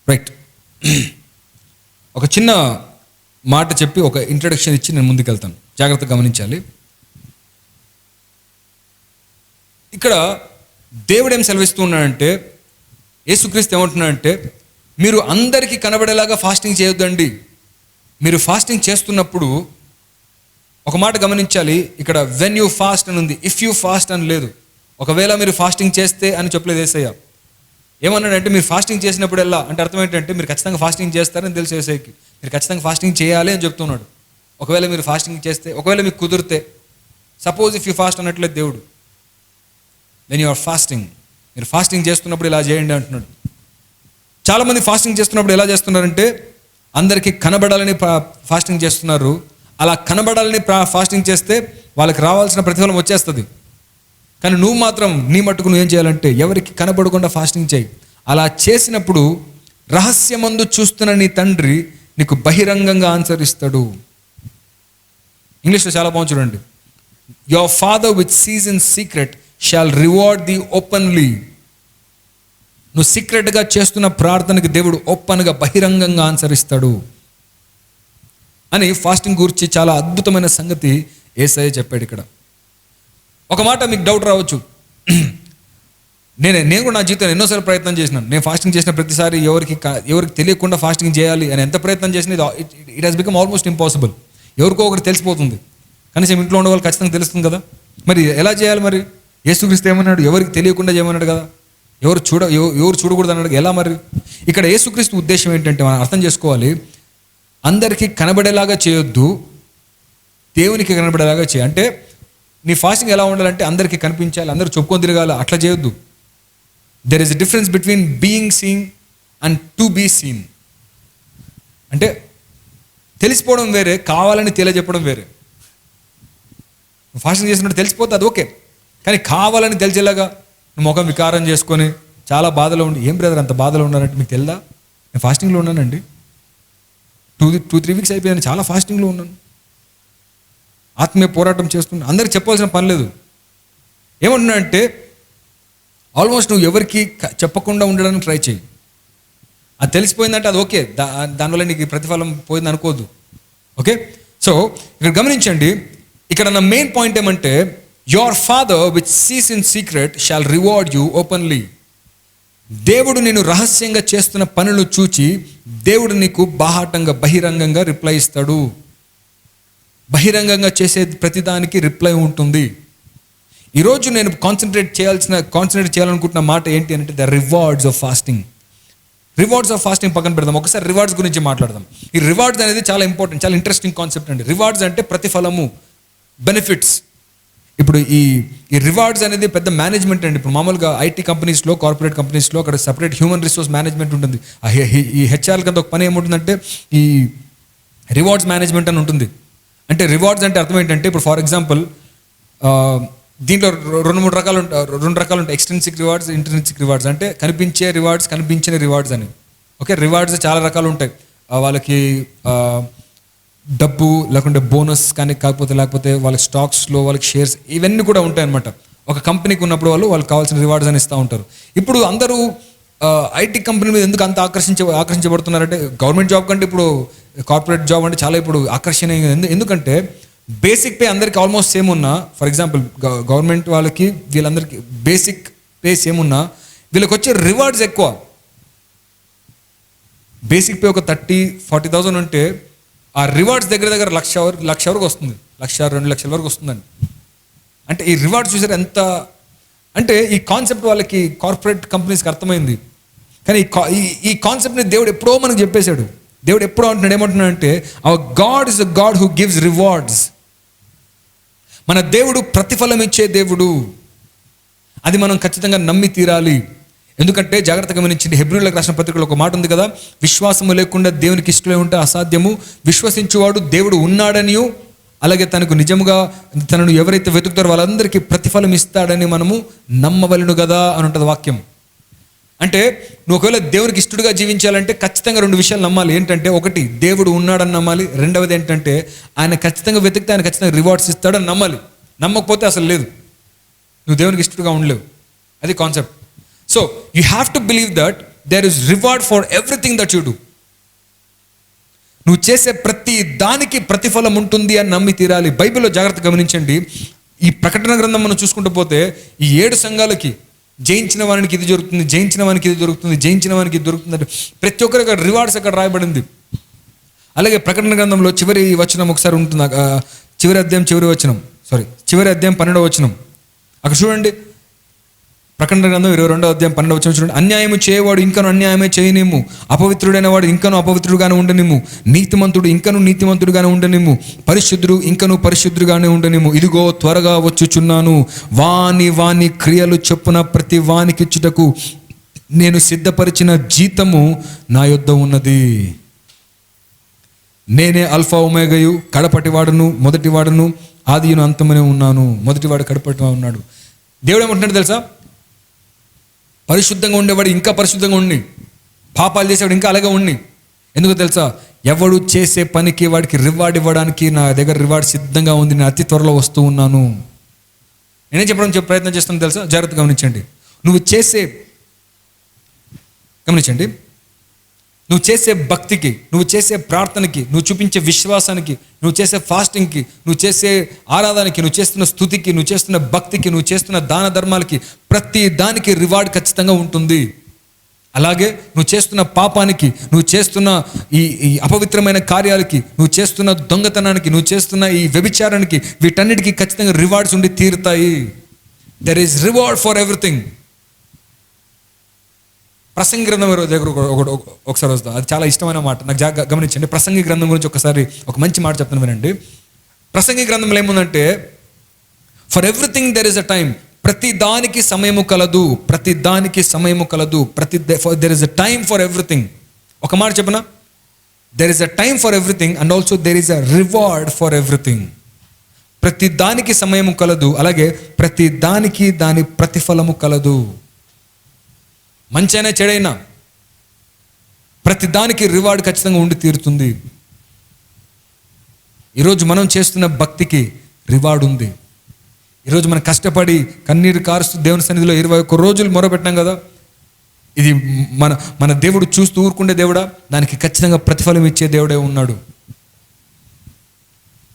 రైట్. ఒక చిన్న మాట చెప్పి ఒక ఇంట్రడక్షన్ ఇచ్చి నేను ముందుకెళ్తాను. జాగ్రత్తగా గమనించాలి. ఇక్కడ దేవుడు ఏం సెలవిస్తూ ఉన్నాడంటే, యేసుక్రీస్తు ఏమంటున్నాడంటే, మీరు అందరికీ కనబడేలాగా ఫాస్టింగ్ చేయొద్దండి. మీరు ఫాస్టింగ్ చేస్తున్నప్పుడు ఒక మాట గమనించాలి. ఇక్కడ వెన్ యూ ఫాస్ట్ అని ఉంది, ఇఫ్ యూ ఫాస్ట్ అని లేదు. ఒకవేళ మీరు ఫాస్టింగ్ చేస్తే అని చెప్పలేదు యేసయ్య. ఏమన్నాడంటే మీరు ఫాస్టింగ్ చేసినప్పుడు ఎలా అంటే అర్థం ఏంటంటే మీరు ఖచ్చితంగా ఫాస్టింగ్ చేస్తారని తెలుసు యేసయ్యకి. మీరు ఖచ్చితంగా ఫాస్టింగ్ చేయాలి అని చెప్తున్నాడు. ఒకవేళ మీరు ఫాస్టింగ్ చేస్తే, ఒకవేళ మీకు కుదిరితే, సపోజ్ ఇఫ్ యూ ఫాస్ట్ అనట్లేదు దేవుడు. వెన్ యూ ఆర్ ఫాస్టింగ్, మీరు ఫాస్టింగ్ చేస్తున్నప్పుడు ఇలా చేయండి అంటున్నాడు. చాలామంది ఫాస్టింగ్ చేస్తున్నప్పుడు ఎలా చేస్తున్నారంటే అందరికీ కనబడాలని ఫాస్టింగ్ చేస్తున్నారు. అలా కనబడాలని ఫాస్టింగ్ చేస్తే వాళ్ళకి రావాల్సిన ప్రతిఫలం వచ్చేస్తుంది. కానీ నువ్వు మాత్రం నీ మట్టుకు నువ్వు ఏం చేయాలంటే ఎవరికి కనబడకుండా ఫాస్టింగ్ చేయి. అలా చేసినప్పుడు రహస్యమందు చూస్తున్న నీ తండ్రి నీకు బహిరంగంగా ఆన్సర్ ఇస్తాడు. ఇంగ్లీష్లో చాలా బాగుంది చూడండి. Your father which sees in secret shall reward the openly. నువ్వు సీక్రెట్గా చేస్తున్న ప్రార్థనకి దేవుడు ఓపెన్గా బహిరంగంగా ఆన్సర్ ఇస్తాడు అని ఫాస్టింగ్ గురించి చాలా అద్భుతమైన సంగతి యేసయ్య చెప్పాడు ఇక్కడ. ఒక మాట మీకు డౌట్ రావచ్చు. నేను కూడా నా జీవితంలో ఎన్నోసార్లు ప్రయత్నం చేసినాను. నేను ఫాస్టింగ్ చేసిన ప్రతిసారి ఎవరికి తెలియకుండా ఫాస్టింగ్ చేయాలి అని ఎంత ప్రయత్నం చేసినా it has become almost impossible. ఎవరికో ఒకటి తెలిసిపోతుంది. కనీసం ఇంట్లో ఉన్న వాళ్ళు ఖచ్చితంగా తెలుస్తుంది కదా. మరి ఎలా చేయాలి? మరి యేసుక్రీస్తు ఏమన్నాడు? ఎవరికి తెలియకుండా చేయమన్నాడు కదా. ఎవరు చూడకూడదు అన్నాడు. ఎలా మరి? ఇక్కడ యేసుక్రీస్తు ఉద్దేశం ఏంటంటే మనం అర్థం చేసుకోవాలి. అందరికీ కనబడేలాగా చేయొద్దు, దేవునికి కనబడేలాగా చేయ. అంటే నీ ఫాస్టింగ్ ఎలా ఉండాలంటే అందరికీ కనిపించాలి, అందరూ చెప్పుకొని తిరగాలి, అట్లా చేయొద్దు. There is a difference between being seen and to be seen. అంటే తెలిసిపోవడం వేరే, కావాలని తెలియజెప్పడం వేరే. ఫాస్టింగ్ చేసినట్టు తెలిసిపోతే అది ఓకే. కానీ కావాలని తెలిసేలాగా నువ్వు ముఖం వికారం చేసుకొని చాలా బాధలో ఉండి, ఏం బ్రదర్ అంత బాధలో ఉన్నారంటే మీకు తెలుదా? నేను ఫాస్టింగ్లో ఉన్నానండి, 2-3 వీక్స్ అయిపోయాను, చాలా ఫాస్టింగ్లో ఉన్నాను, ఆత్మీయ పోరాటం చేస్తున్నాను. అందరికి చెప్పాల్సిన పని లేదు. ఏమంటున్నానంటే ఆల్మోస్ట్ నువ్వు ఎవరికి చెప్పకుండా ఉండడానికి ట్రై చేయి. అది తెలిసిపోయిందంటే అది ఓకే, దానివల్ల నీకు ప్రతిఫలం పోయింది అనుకోవద్దు. ఓకే. సో ఇక్కడ గమనించండి, ఇక్కడ నా మెయిన్ పాయింట్ ఏమంటే your father which sees in secret shall reward you openly. దేవుడు నేను రహస్యంగా చేస్తున్న పనులు చూచి దేవుడు నీకు బాహాటంగా బహిరంగంగా రిప్లై ఇస్తాడు. బహిరంగంగా చేసే ప్రతిదానికి రిప్లై ఉంటుంది. ఈరోజు నేను కాన్సన్ట్రేట్ చేయాలనుకుంటున్న మాట ఏంటి అంటే the rewards of fasting. Rewards of fasting పక్కన పెడదాం, ఒకసారి రివార్డ్స్ గురించి మాట్లాడదాం. ఈ రివార్డ్స్ అనేది చాలా ఇంపార్టెంట్, చాలా ఇంట్రెస్టింగ్ కాన్సెప్ట్ అండి. రివార్డ్స్ అంటే ప్రతిఫలము, బెనిఫిట్స్. ఇప్పుడు ఈ రివార్డ్స్ అనేది పెద్ద మేనేజ్మెంట్ అండి. ఇప్పుడు మామూలుగా ఐటీ కంపెనీస్లో, కార్పొరేట్ కంపెనీస్లో అక్కడ సపరేట్ హ్యూమన్ రిసోర్స్ మేనేజ్మెంట్ ఉంటుంది. ఈ హెచ్ఆర్ కింద ఒక పని ఏముంటుందంటే ఈ రివార్డ్స్ మేనేజ్మెంట్ అని ఉంటుంది. అంటే రివార్డ్స్ అంటే అర్థం ఏంటంటే, ఇప్పుడు ఫర్ ఎగ్జాంపుల్ దీంట్లో రెండు రకాలు ఉంటాయి. Extrinsic rewards, intrinsic rewards. అంటే కనిపించే రివార్డ్స్, కనిపించని రివార్డ్స్ అని. ఓకే, రివార్డ్స్ చాలా రకాలు ఉంటాయి. వాళ్ళకి డబ్బు లేకుంటే బోనస్ కానీ, లేకపోతే వాళ్ళకి స్టాక్స్లో వాళ్ళకి షేర్స్, ఇవన్నీ కూడా ఉంటాయి అనమాట. ఒక కంపెనీకి ఉన్నప్పుడు వాళ్ళకి కావాల్సిన రివార్డ్స్ అని ఇస్తూ ఉంటారు. ఇప్పుడు అందరూ ఐటీ కంపెనీ మీద ఎందుకు అంత ఆకర్షించబడుతున్నారంటే, గవర్నమెంట్ జాబ్ కంటే ఇప్పుడు కార్పొరేట్ జాబ్ అంటే చాలా ఇప్పుడు ఆకర్షణీయంగా. ఎందుకంటే బేసిక్ పే అందరికీ ఆల్మోస్ట్ సేమ్ ఉన్నా, ఫర్ ఎగ్జాంపుల్ గవర్నమెంట్ వాళ్ళకి వీళ్ళందరికీ బేసిక్ పే సేమ్ ఉన్నా, వీళ్ళకి వచ్చే రివార్డ్స్ ఎక్కువ. బేసిక్ పే ఒక 30,000-40,000 ఉంటే ఆ రివార్డ్స్ దగ్గర లక్ష వరకు వస్తుంది, 1-2 లక్షల వరకు వస్తుందండి. అంటే ఈ రివార్డ్స్ చూసారు ఎంత అంటే, ఈ కాన్సెప్ట్ వాళ్ళకి కార్పొరేట్ కంపెనీస్కి అర్థమైంది. కానీ ఈ కాన్సెప్ట్ని దేవుడు ఎప్పుడో మనకు చెప్పేశాడు. దేవుడు ఎప్పుడో అంటున్నాడు, ఏమంటున్నాడంటే hour God is a God who gives rewards. మన దేవుడు ప్రతిఫలం ఇచ్చే దేవుడు. అది మనం ఖచ్చితంగా నమ్మి తీరాలి. ఎందుకంటే జాగ్రత్తగా గమనించండి, హెబ్రీయులకు రాసిన పత్రికలో ఒక మాట ఉంది కదా, విశ్వాసము లేకుండా దేవునికి ఇష్టమై ఉంటే అసాధ్యము, విశ్వసించువాడు దేవుడు ఉన్నాడనియు అలాగే తనను ఎవరైతే వెతుకుతారో వాళ్ళందరికీ ప్రతిఫలం ఇస్తాడని మనము నమ్మవలెను కదా అని ఉంటుంది వాక్యం. అంటే నువ్వు ఒకవేళ దేవునికి ఇష్టడుగా జీవించాలంటే ఖచ్చితంగా 2 విషయాలు నమ్మాలి. ఏంటంటే, ఒకటి దేవుడు ఉన్నాడని నమ్మాలి, రెండవది ఏంటంటే ఆయన ఖచ్చితంగా వెతికితే ఆయన ఖచ్చితంగా రివార్డ్స్ ఇస్తాడని నమ్మాలి. నమ్మకపోతే అసలు లేదు, నువ్వు దేవునికి ఇష్టడుగా ఉండలేవు. అది concept. So you have to believe that there is reward for everything that you do. నువ్వు చేసే ప్రతి దానికి ప్రతిఫలం ఉంటుంది అని నమ్మి తీరాలి. బైబిల్లో జాగ్రత్తగా గమనించండి, ఈ ప్రకటన గ్రంథం మనం చూసుకుంటూ పోతే ఈ 7 సంఘాలకి జయించిన వానికి ఇది జరుగుతుంది, జయించిన వానికి ఇది దొరుకుతుంది, జయించిన వానికి ఇది దొరుకుతుంది అంటే ప్రతి ఒక్కరికి రివార్డ్స్ అక్కడ రాయబడింది. అలాగే ప్రకటన గ్రంథంలో చివరి వచనం ఒకసారి ఉంటుంది, చివరి అధ్యాయం 12వ వచనం. అక్కడ చూడండి, ప్రకటన గ్రంథం 22వ అధ్యాయం 12వ వచనం చూడండి. అన్యాయము చేయవాడు ఇంకను అన్యాయమే చేయనిమ్ము, అపవిత్రుడైన వాడు ఇంకను అపవిత్రుడుగానే ఉండనిమ్ము, నీతిమంతుడు ఇంకను నీతిమంతుడుగానే ఉండనిమ్ము, పరిశుద్ధుడు ఇంకను పరిశుద్ధుడుగానే ఉండనిమ్ము. ఇదిగో త్వరగా వచ్చుచున్నాను, వాని క్రియలు చొప్పున ప్రతి వానికిచ్చుటకు నేను సిద్ధపరిచిన జీతము నా యొద్ద ఉన్నది. నేనే అల్ఫా ఒమేగయు, కడపటివాడును మొదటివాడును, ఆదియును అంతమనే ఉన్నాను. మొదటివాడు కడపటి ఉన్నాడు. దేవుడు ఏమంటున్నాడు తెలుసా, పరిశుద్ధంగా ఉండేవాడు ఇంకా పరిశుద్ధంగా ఉండి, పాపాలు చేసేవాడు ఇంకా అలాగే ఉండి. ఎందుకు తెలుసా, ఎవడు చేసే పనికి వాడికి రివార్డ్ ఇవ్వడానికి నా దగ్గర రివార్డ్ సిద్ధంగా ఉంది, నేను అతి త్వరలో వస్తూ ఉన్నాను. నేనేం చెప్పడం ప్రయత్నం చేస్తాను తెలుసా, జాగ్రత్తగా గమనించండి. నువ్వు చేసే భక్తికి, నువ్వు చేసే ప్రార్థనకి, నువ్వు చూపించే విశ్వాసానికి, నువ్వు చేసే ఫాస్టింగ్కి, నువ్వు చేసే ఆరాధనకి, నువ్వు చేస్తున్న స్తుతికి, నువ్వు చేస్తున్న భక్తికి, నువ్వు చేస్తున్న దాన ధర్మాలకి, ప్రతి దానికి రివార్డ్ ఖచ్చితంగా ఉంటుంది. అలాగే నువ్వు చేస్తున్న పాపానికి, నువ్వు చేస్తున్న ఈ అపవిత్రమైన కార్యాలకి, నువ్వు చేస్తున్న దొంగతనానికి, నువ్వు చేస్తున్న ఈ వ్యభిచారానికి, వీటన్నిటికీ ఖచ్చితంగా రివార్డ్స్ ఉండి తీరుతాయి. There is reward for everything. ప్రసంగి గ్రంథం దగ్గర ఒకసారి వస్తాం, అది చాలా ఇష్టమైన మాట నాకు. గమనించండి, ప్రసంగి గ్రంథం గురించి ఒకసారి ఒక మంచి మాట చెప్తాను వినండి. ప్రసంగి గ్రంథంలో ఏముందంటే, for everything there is a time. ప్రతి దానికి సమయము కలదు, ప్రతి దానికి సమయము కలదు, there is a time for everything. ఒక మాట చెప్పనా, there is a time for everything and also there is a reward for everything. ప్రతి దానికి సమయము కలదు, అలాగే ప్రతి దానికి దాని ప్రతిఫలము కలదు. మంచైనా చెడైనా ప్రతి దానికి రివార్డ్ ఖచ్చితంగా ఉండి తీరుతుంది. ఈరోజు మనం చేస్తున్న భక్తికి రివార్డ్ ఉంది. ఈరోజు మనం కష్టపడి కన్నీరు కారుస్తూ దేవుని సన్నిధిలో 21 రోజులు మొరపెట్టాం కదా, ఇది మన దేవుడు చూస్తూ ఊరుకుండే దేవుడా, దానికి ఖచ్చితంగా ప్రతిఫలం ఇచ్చే దేవుడే ఉన్నాడు.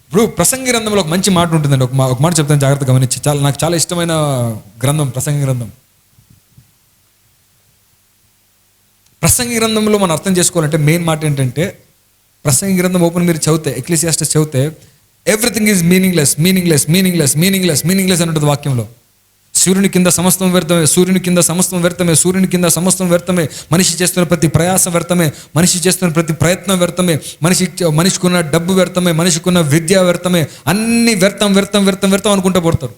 ఇప్పుడు ప్రసంగి గ్రంథంలో ఒక మంచి మాట ఉంటుందండి. ఒక మాట చెప్తాను, జాగ్రత్తగా గమనించి. నాకు చాలా ఇష్టమైన గ్రంథం ప్రసంగి గ్రంథం. ప్రసంగి గ్రంథంలో మనం అర్థం చేసుకోవాలంటే మెయిన్ మాట ఏంటంటే, ప్రసంగి గ్రంథం ఓపెన్ మీరు చదివితే, ఎక్లీసియాస్టస్ చదివితే, ఎవ్రీథింగ్ ఈజ్ మీనింగ్లెస్ అని ఉంటుంది వాక్యంలో. సూర్యుని కింద సమస్తం వ్యర్థమే, సూర్యుని కింద సమస్తం వ్యర్థమే, సూర్యుని కింద సమస్తం వ్యర్థమే. మనిషి చేస్తున్న ప్రతి ప్రయాసం వ్యర్థమే, మనిషి చేస్తున్న ప్రతి ప్రయత్నం వ్యర్థమే, మనిషికున్న డబ్బు వ్యర్థమే, మనిషికున్న విద్య వ్యర్థమే. అన్ని వ్యర్థం వ్యర్థం వ్యర్థం వ్యర్థం అనుకుంటూ పోతారు.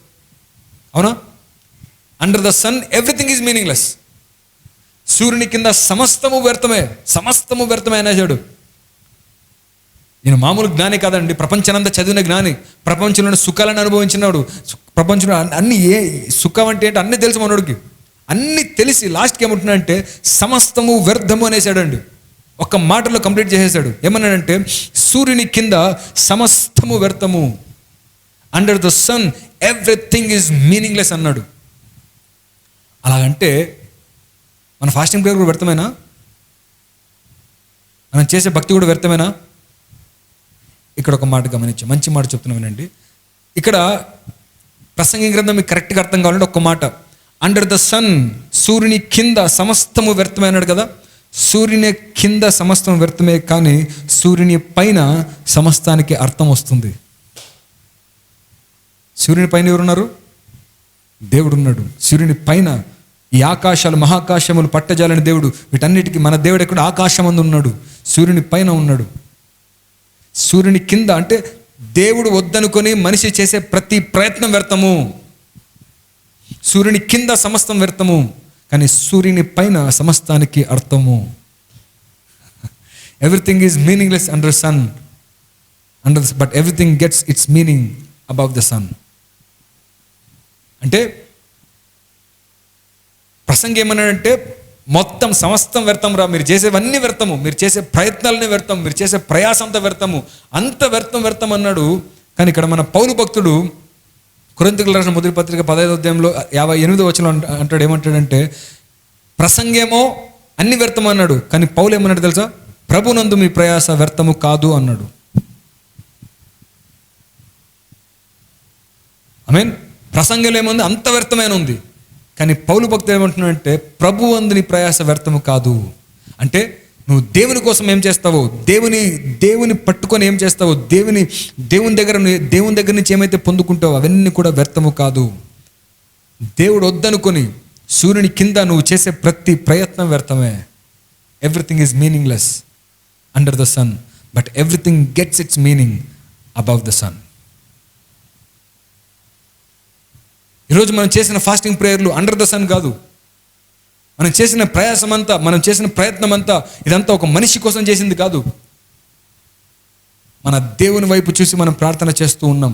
అవునా? Under the sun everything is meaningless. సూర్యుని కింద సమస్తము వ్యర్థమే, సమస్తము వ్యర్థమే అనేసాడు. ఈయన మామూలు జ్ఞాని కాదండి, ప్రపంచానంతా చదివిన జ్ఞాని, ప్రపంచంలోని సుఖాలను అనుభవించినాడు. ప్రపంచంలో అన్ని సుఖం అంటే ఏంటి అన్నీ తెలుసు మనోడికి. అన్నీ తెలిసి లాస్ట్కి ఏమంటున్నాడంటే సమస్తము వ్యర్థము అనేసాడండి. ఒక్క మాటలో కంప్లీట్ చేసేసాడు. ఏమన్నాడంటే సూర్యుని కింద సమస్తము వ్యర్థము, under the sun everything is meaningless అన్నాడు. అలాగంటే మన ఫాస్టింగ్ ప్రేయర్ కూడా వ్యర్థమేనా? మనం చేసే భక్తి కూడా వ్యర్థమేనా? ఇక్కడ ఒక మాట గమనించి, మంచి మాట చెప్తున్నా వినండి. ఇక్కడ ప్రసంగి గ్రంథం మీకు కరెక్ట్గా అర్థం కావాలంటే ఒక్క మాట, అండర్ ద సన్, సూర్యుని కింద సమస్తము వ్యర్థమే అన్నాడు కదా. సూర్యుని కింద సమస్తం వ్యర్థమే, కానీ సూర్యుని పైన సమస్తానికి అర్థం వస్తుంది. సూర్యుని పైన ఎవరున్నారు? దేవుడు ఉన్నాడు. సూర్యుని పైన ఈ ఆకాశాలు, మహాకాశములు, పట్టజాలని దేవుడు, వీటన్నిటికీ మన దేవుడు ఎక్కడ? ఆకాశమందు ఉన్నాడు, సూర్యుని పైన ఉన్నాడు. సూర్యుని కింద అంటే దేవుడు వద్దనుకొని మనిషి చేసే ప్రతి ప్రయత్నం వ్యర్థము. సూర్యుని కింద సమస్తం వ్యర్థము, కానీ సూర్యుని పైన సమస్తానికి అర్థము. Everything is meaningless under sun, but everything gets its meaning above the sun. అంటే ప్రసంగం ఏమన్నాడంటే మొత్తం సమస్తం వ్యర్థం రా, మీరు చేసేవన్నీ వ్యర్థము, మీరు చేసే ప్రయత్నాలనే వ్యర్థం, మీరు చేసే ప్రయాసంతా వ్యర్థము, అంత వ్యర్థం వ్యర్థం అన్నాడు. కానీ ఇక్కడ మన పౌలు భక్తుడు కొరింథీయులకు రాసిన మొదటి పత్రిక 15వ అధ్యాయంలో 58వ వచనం అంటాడు. ఏమంటాడంటే ప్రసంగేమో అన్ని వ్యర్థం అన్నాడు, కానీ పౌలు ఏమన్నాడు తెలుసా? ప్రభునందు మీ ప్రయాస వ్యర్థము కాదు అన్నాడు. ఆమేన్. ప్రసంగంలో ఏముంది? అంత వ్యర్థమైన ఉంది. కానీ పౌలు భక్తుడు ఏమంటున్నాడంటే ప్రభు అందు ప్రయాస వ్యర్థము కాదు. అంటే నువ్వు దేవుని కోసం ఏం చేస్తావో, దేవుని పట్టుకొని ఏం చేస్తావో, దేవుని దగ్గర నుంచి ఏమైతే పొందుకుంటావో అవన్నీ కూడా వ్యర్థము కాదు. దేవుడు వద్దనుకొని సూర్యుని కింద నువ్వు చేసే ప్రతి ప్రయత్నం వ్యర్థమే. Everything is meaningless under the sun, but everything gets its meaning above the sun. ఈరోజు మనం చేసిన ఫాస్టింగ్ ప్రేయర్లు అండర్ ద సన్ కాదు. మనం చేసిన ప్రయాసం అంతా, మనం చేసిన ప్రయత్నం అంతా, ఇదంతా ఒక మనిషి కోసం చేసింది కాదు. మన దేవుని వైపు చూసి మనం ప్రార్థన చేస్తూ ఉన్నాం,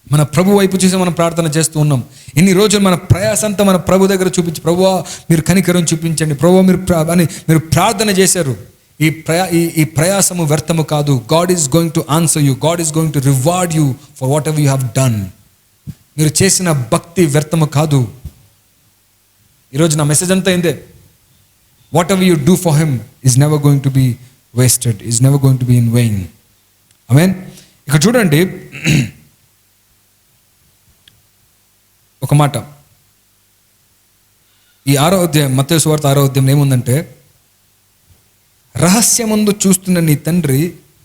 మన ప్రభు వైపు చూసి మనం ప్రార్థన చేస్తూ ఉన్నాం. ఇన్ని రోజులు మన ప్రయాసంతా మన ప్రభు దగ్గర చూపించి, ప్రభువా మీరు కనికరం చూపించండి, ప్రభువా మీరు ప్రార్థన చేశారు. ఈ ప్రయాసము వ్యర్థము కాదు. God is going to answer you, God is going to reward you for what ever you have done. మీరు చేసిన భక్తి వ్యర్థము కాదు. ఈరోజు నా మెసేజ్ అంతా ఏందే, whatever you do for him is never going to be wasted, is never going to be in vain. Amen. ఇక్కడ చూడండి ఒక మాట, ఈ 6వ అధ్యాయం, మత్తయి సువార్త 6వ అధ్యాయం ఏముందంటే, రహస్యమందు చూస్తున్న నీ తండ్రి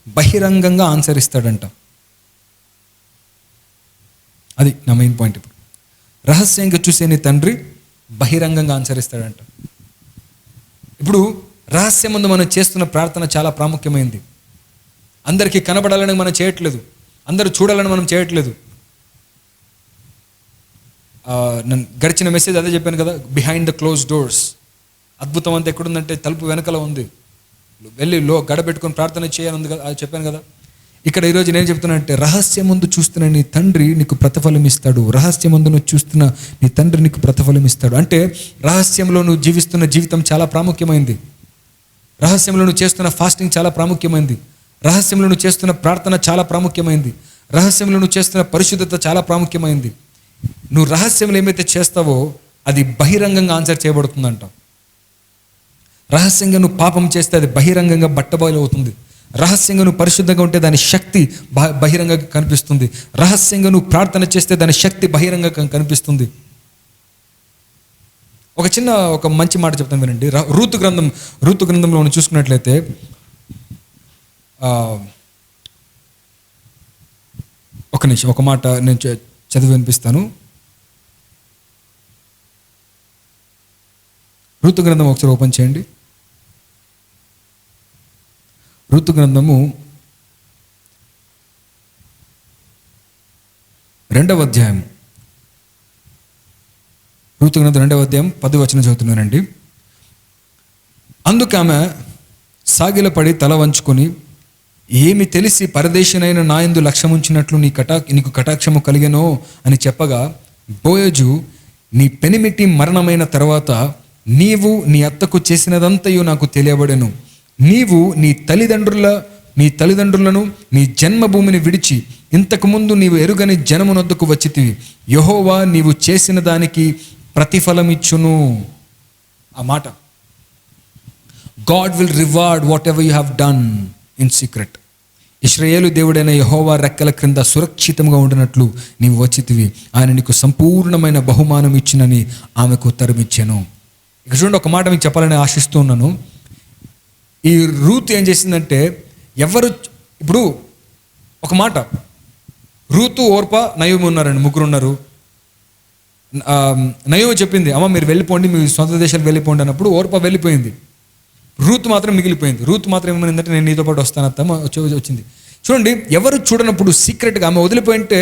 బహిరంగంగా ఆన్సర్ ఇస్తాడంట. అది నా మెయిన్ పాయింట్. ఇప్పుడు రహస్యంగా చూసే నీ తండ్రి బహిరంగంగా ఆన్సర్ ఇస్తాడంట. ఇప్పుడు రహస్యం ముందు మనం చేస్తున్న ప్రార్థన చాలా ప్రాముఖ్యమైంది. అందరికీ కనబడాలని మనం చేయట్లేదు, అందరూ చూడాలని మనం చేయట్లేదు. నేను గడిచిన మెసేజ్ అదే చెప్పాను కదా, బిహైండ్ ద క్లోజ్ డోర్స్. అద్భుతం అంతా ఎక్కడుందంటే తలుపు వెనకల ఉంది, వెళ్ళి గడబెట్టుకొని ప్రార్థన చేయాలని కదా, అది చెప్పాను కదా. ఇక్కడ ఈరోజు నేను చెప్తున్నానంటే రహస్యం ముందు చూస్తున్న నీ తండ్రి నీకు ప్రతిఫలం ఇస్తాడు. రహస్యం ముందు నువ్వు చూస్తున్న నీ తండ్రి నీకు ప్రతిఫలం ఇస్తాడు. అంటే రహస్యంలో నువ్వు జీవిస్తున్న జీవితం చాలా ప్రాముఖ్యమైంది. రహస్యంలో నువ్వు చేస్తున్న ఫాస్టింగ్ చాలా ప్రాముఖ్యమైంది. రహస్యంలో నువ్వు చేస్తున్న ప్రార్థన చాలా ప్రాముఖ్యమైంది. రహస్యంలో నువ్వు చేస్తున్న పరిశుద్ధత చాలా ప్రాముఖ్యమైంది. నువ్వు రహస్యంలో ఏమైతే చేస్తావో అది బహిరంగంగా ఆన్సర్ చేయబడుతుందంట. రహస్యంగా నువ్వు పాపం చేస్తే అది బహిరంగంగా బట్టబయలు అవుతుంది. రహస్యంగా నువ్వు పరిశుద్ధంగా ఉంటే దాని శక్తి బహిరంగంగా కనిపిస్తుంది. రహస్యంగా నువ్వు ప్రార్థన చేస్తే దాని శక్తి బహిరంగంగా కనిపిస్తుంది. ఒక మంచి మాట చెప్తాను వినండి. రూతు గ్రంథంలో మనం చూసుకున్నట్లయితే ఒక నిమిషం, ఒక మాట నేను చదివి వినిపిస్తాను. ఋతు గ్రంథం ఒకసారి ఓపెన్ చేయండి. ఋతు గ్రంథము 2వ అధ్యాయం. ఋతు గ్రంథం 2వ అధ్యాయం 10వ వచనం చదువుతున్నానండి. అందుకామె సాగిలపడి తల వంచుకొని, ఏమి తెలిసి పరదేశినైన నాయందు లక్ష్యముంచినట్లు నీకు కటాక్షము కలిగెనో అని చెప్పగా, బోయజు, నీ పెనిమిటి మరణమైన తర్వాత నీవు నీ అత్తకు చేసినదంతయు నాకు తెలియబడెను. నీవు నీ తల్లిదండ్రులను నీ జన్మభూమిని విడిచి ఇంతకుముందు నీవు ఎరుగని జనమునొద్దకు వచ్చితివి. యెహోవా నీవు చేసిన దానికి ప్రతిఫలమిచ్చును. ఆ మాట, God will reward what ever you have done in secret. ఇశ్రాయేలు దేవుడైన యెహోవా రెక్కల క్రింద సురక్షితంగా ఉండినట్లు నీవు వచ్చితివి. ఆయన నీకు సంపూర్ణమైన బహుమానం ఇచ్చినని ఆమెకు ఉత్తరమిచ్చాను. ఇక చూడండి, ఒక మాట మీకు చెప్పాలని ఆశిస్తూ ఉన్నాను. ఈ రూతు ఏం చేసిందంటే, ఇప్పుడు ఒక మాట, రూతు, ఓర్ప, నయోమి ఉన్నారండి, ముగ్గురు ఉన్నారు. నయోమి చెప్పింది, అమ్మ మీరు వెళ్ళిపోండి, మీ సొంత దేశాలు వెళ్ళిపోండి అన్నప్పుడు ఓర్ప వెళ్ళిపోయింది. రూతు మాత్రం మిగిలిపోయింది. రూతు మాత్రం ఏమైందంటే, నేను నీతో పాటు వస్తానత్తమ్మ వచ్చింది. చూడండి, ఎవరు చూడనప్పుడు సీక్రెట్గా ఆమె వదిలిపోయింటే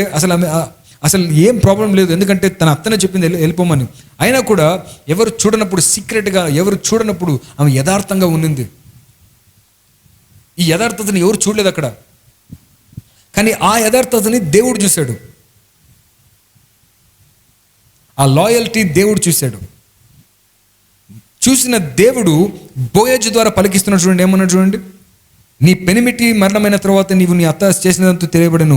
అసలు ఏం ప్రాబ్లం లేదు, ఎందుకంటే తన అత్తనే చెప్పింది వెళ్ళిపోమని. అయినా కూడా ఎవరు చూడనప్పుడు, సీక్రెట్గా ఎవరు చూడనప్పుడు ఆమె యథార్థంగా ఉన్నింది. ఈ యథార్థతని ఎవరు చూడలేదు అక్కడ, కానీ ఆ యథార్థతని దేవుడు చూశాడు. ఆ లాయల్టీ దేవుడు చూశాడు. చూసిన దేవుడు బోయజు ద్వారా పలికిస్తున్నాడు. చూడండి, ఏమన్నాడు చూడండి, నీ పెనిమిటి మరణమైన తర్వాత నీవు నీ అత్త చేసినందుకు తెలియబడను.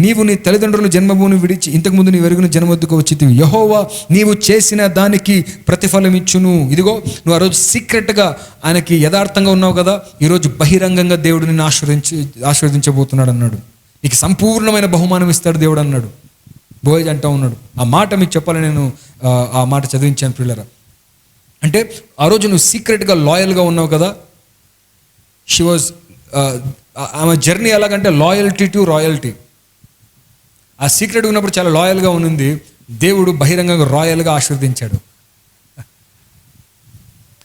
నీవు నీ తల్లిదండ్రుల జన్మభూమిని విడిచి ఇంతకుముందు నీ వెరుగున జన్మొద్దుకు వచ్చితివి. యెహోవా నీవు చేసిన దానికి ప్రతిఫలం ఇచ్చును. ఇదిగో, నువ్వు ఆ రోజు సీక్రెట్గా ఆయనకి యథార్థంగా ఉన్నావు కదా, ఈరోజు బహిరంగంగా దేవుడు నిన్ను ఆశీర్వదించబోతున్నాడు అన్నాడు. నీకు సంపూర్ణమైన బహుమానం ఇస్తాడు దేవుడు అన్నాడు. బోయజ్ అంటూ ఉన్నాడు. ఆ మాట మీకు చెప్పాలని నేను ఆ మాట చదివించాను ప్రియులారా. అంటే ఆ రోజు నువ్వు సీక్రెట్గా లాయల్గా ఉన్నావు కదా. షీ వాజ్ ఆమె జర్నీ ఎలాగంటే లాయల్టీ టు రాయల్టీ. ఆ సీక్రెట్గా ఉన్నప్పుడు చాలా లాయల్గా ఉన్నింది. దేవుడు బహిరంగంగా రాయల్గా ఆశీర్వదించాడు.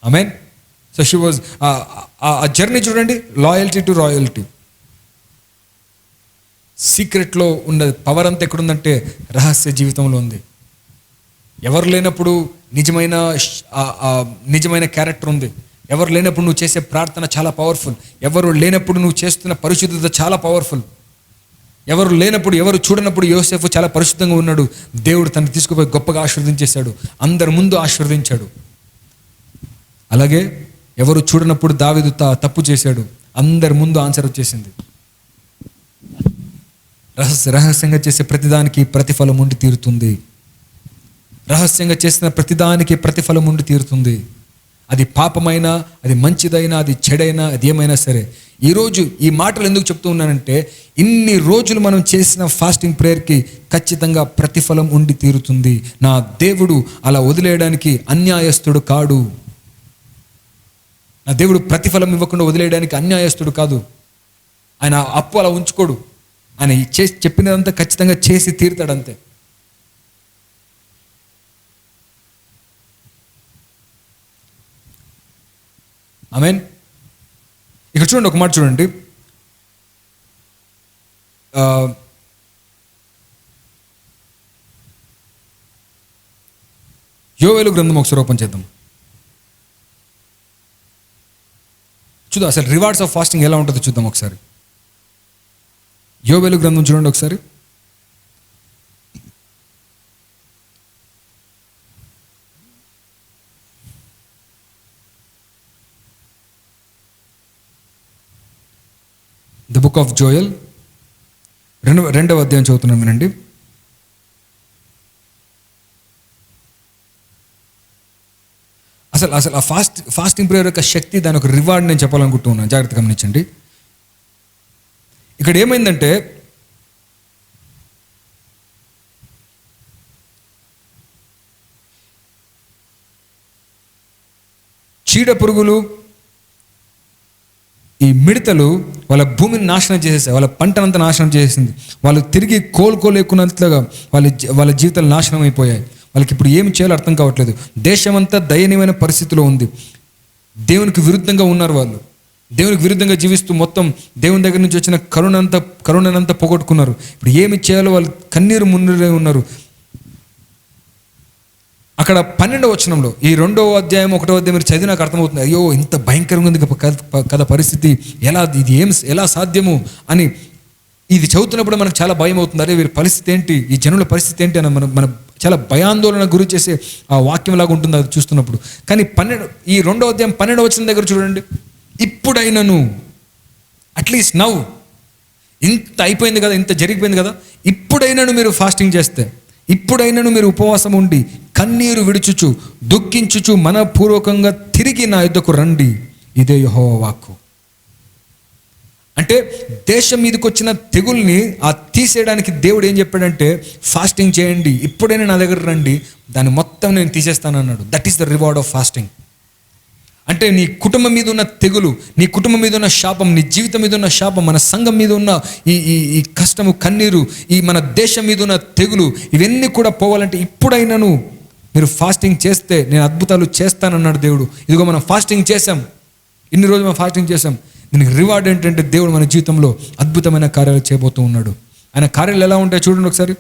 ఆమేన్. సో షీ వాజ్ ఆ జర్నీ చూడండి, లాయల్టీ టు రాయల్టీ. సీక్రెట్లో ఉన్న పవర్ అంతా ఎక్కడుందంటే రహస్య జీవితంలో ఉంది. ఎవరు లేనప్పుడు నిజమైన క్యారెక్టర్ ఉంది. ఎవరు లేనప్పుడు నువ్వు చేసే ప్రార్థన చాలా పవర్ఫుల్. ఎవరు లేనప్పుడు నువ్వు చేస్తున్న పరిశుద్ధత చాలా పవర్ఫుల్. ఎవరు లేనప్పుడు, ఎవరు చూడనప్పుడు యోసేపు చాలా పరిశుద్ధంగా ఉన్నాడు. దేవుడు తనను తీసుకుపోయి గొప్పగా ఆశీర్వదించేశాడు, అందరి ముందు ఆశీర్వదించాడు. అలాగే ఎవరు చూడనప్పుడు దావీదు తప్పు చేశాడు, అందరి ముందు ఆన్సర్ వచ్చేసింది. రహస్యంగా చేసే ప్రతిదానికి ప్రతిఫలం ఉండి తీరుతుంది. రహస్యంగా చేసిన ప్రతిదానికి ప్రతిఫలం ఉండి తీరుతుంది. అది పాపమైనా, అది మంచిదైనా, అది చెడైనా, అది ఏమైనా సరే. ఈరోజు ఈ మాటలు ఎందుకు చెప్తూ ఉన్నానంటే, ఇన్ని రోజులు మనం చేసిన ఫాస్టింగ్ ప్రేయర్కి ఖచ్చితంగా ప్రతిఫలం ఉండి తీరుతుంది. నా దేవుడు అలా వదిలేయడానికి అన్యాయస్తుడు కాడు. నా దేవుడు ప్రతిఫలం ఇవ్వకుండా వదిలేయడానికి అన్యాయస్తుడు కాదు. ఆయన అప్పు అలా ఉంచుకోడు. ఆయన చెప్పినదంతా ఖచ్చితంగా చేసి తీరుతాడంతే. ఆమేన్. ఇక్కడ చూడండి, ఒక మాట చూడండి. యోవేలు గ్రంథం ఒకసారి ఓపెన్ చేద్దాం. చూద్దాం అసలు రివార్డ్స్ ఆఫ్ ఫాస్టింగ్ ఎలా ఉంటుందో చూద్దాం ఒకసారి. యోవేలు గ్రంథం చూడండి ఒకసారి. ద బుక్ ఆఫ్ జోయల్ 2వ అధ్యాయం చదువుతున్నాం వినండి. అసలు ఆ ఫాస్టింగ్ ప్రేయర్ యొక్క శక్తి, దాని ఒక రివార్డ్ నేను చెప్పాలనుకుంటున్నాను. జాగ్రత్తగా గమనించండి. ఇక్కడ ఏమైందంటే, చీడ పురుగులు, ఈ మిడతలు వాళ్ళ భూమిని నాశనం చేసేసాయి, వాళ్ళ పంటనంతా నాశనం చేసేసింది. వాళ్ళు తిరిగి కోలుకోలేకున్నట్లుగా వాళ్ళ జీవితాలు నాశనం అయిపోయాయి. వాళ్ళకి ఇప్పుడు ఏమి చేయాలో అర్థం కావట్లేదు. దేశమంతా దయనీయమైన పరిస్థితిలో ఉంది. దేవునికి విరుద్ధంగా ఉన్నారు వాళ్ళు. దేవునికి విరుద్ధంగా జీవిస్తూ మొత్తం దేవుని దగ్గర నుంచి వచ్చిన కరుణనంతా పోగొట్టుకున్నారు. ఇప్పుడు ఏమి చేయాలో వాళ్ళు కన్నీరు మున్నీరే ఉన్నారు. అక్కడ 12వ వచనంలో, ఈ 2వ అధ్యాయం 1వ అధ్యాయం మీరు చదివి నాకు అర్థమవుతుంది, అయ్యో ఇంత భయంకరంగా ఉంది కదా పరిస్థితి, ఎలా సాధ్యము అని ఇది చదువుతున్నప్పుడు మనకు చాలా భయం అవుతుంది. అరే వీరి పరిస్థితి ఏంటి, ఈ జనుల పరిస్థితి ఏంటి అని మన చాలా భయాందోళన గురి చేసే ఆ వాక్యం లాగా ఉంటుంది అది చూస్తున్నప్పుడు. కానీ ఈ 2వ అధ్యాయం 12వ వచనం దగ్గర చూడండి, ఇప్పుడైనను, అట్లీస్ట్ నౌ, ఇంత అయిపోయింది కదా, ఇంత జరిగిపోయింది కదా, ఇప్పుడైనను మీరు ఫాస్టింగ్ చేస్తే, ఇప్పుడైనను మీరు ఉపవాసం ఉండి కన్నీరు విడుచుచు దుఃఖించుచు మనపూర్వకంగా తిరిగి నా యుద్ధకు రండి, ఇదే యెహోవా వాక్కు. అంటే దేశం మీదకి వచ్చిన తెగుల్ని తీసేయడానికి దేవుడు ఏం చెప్పాడంటే, ఫాస్టింగ్ చేయండి, ఇప్పుడైనా నా దగ్గర రండి, దాన్ని మొత్తం నేను తీసేస్తానన్నాడు. That is the reward of fasting. అంటే నీ కుటుంబం మీద ఉన్న తెగులు, నీ కుటుంబం మీద ఉన్న శాపం, నీ జీవితం మీద ఉన్న శాపం, మన సంఘం మీద ఉన్న ఈ కష్టము, కన్నీరు, ఈ మన దేశం మీద ఉన్న తెగులు, ఇవన్నీ కూడా పోవాలంటే ఇప్పుడైనాను మీరు ఫాస్టింగ్ చేస్తే నేను అద్భుతాలు చేస్తానన్నాడు దేవుడు. ఇదిగో మనం ఫాస్టింగ్ చేసాం, ఇన్ని రోజులు మనం ఫాస్టింగ్ చేసాం. దీనికి రివార్డ్ ఏంటంటే దేవుడు మన జీవితంలో అద్భుతమైన కార్యాలు చేయబోతూ ఉన్నాడు. ఆయన కార్యాలు ఎలా ఉంటాయి చూడండి ఒకసారి.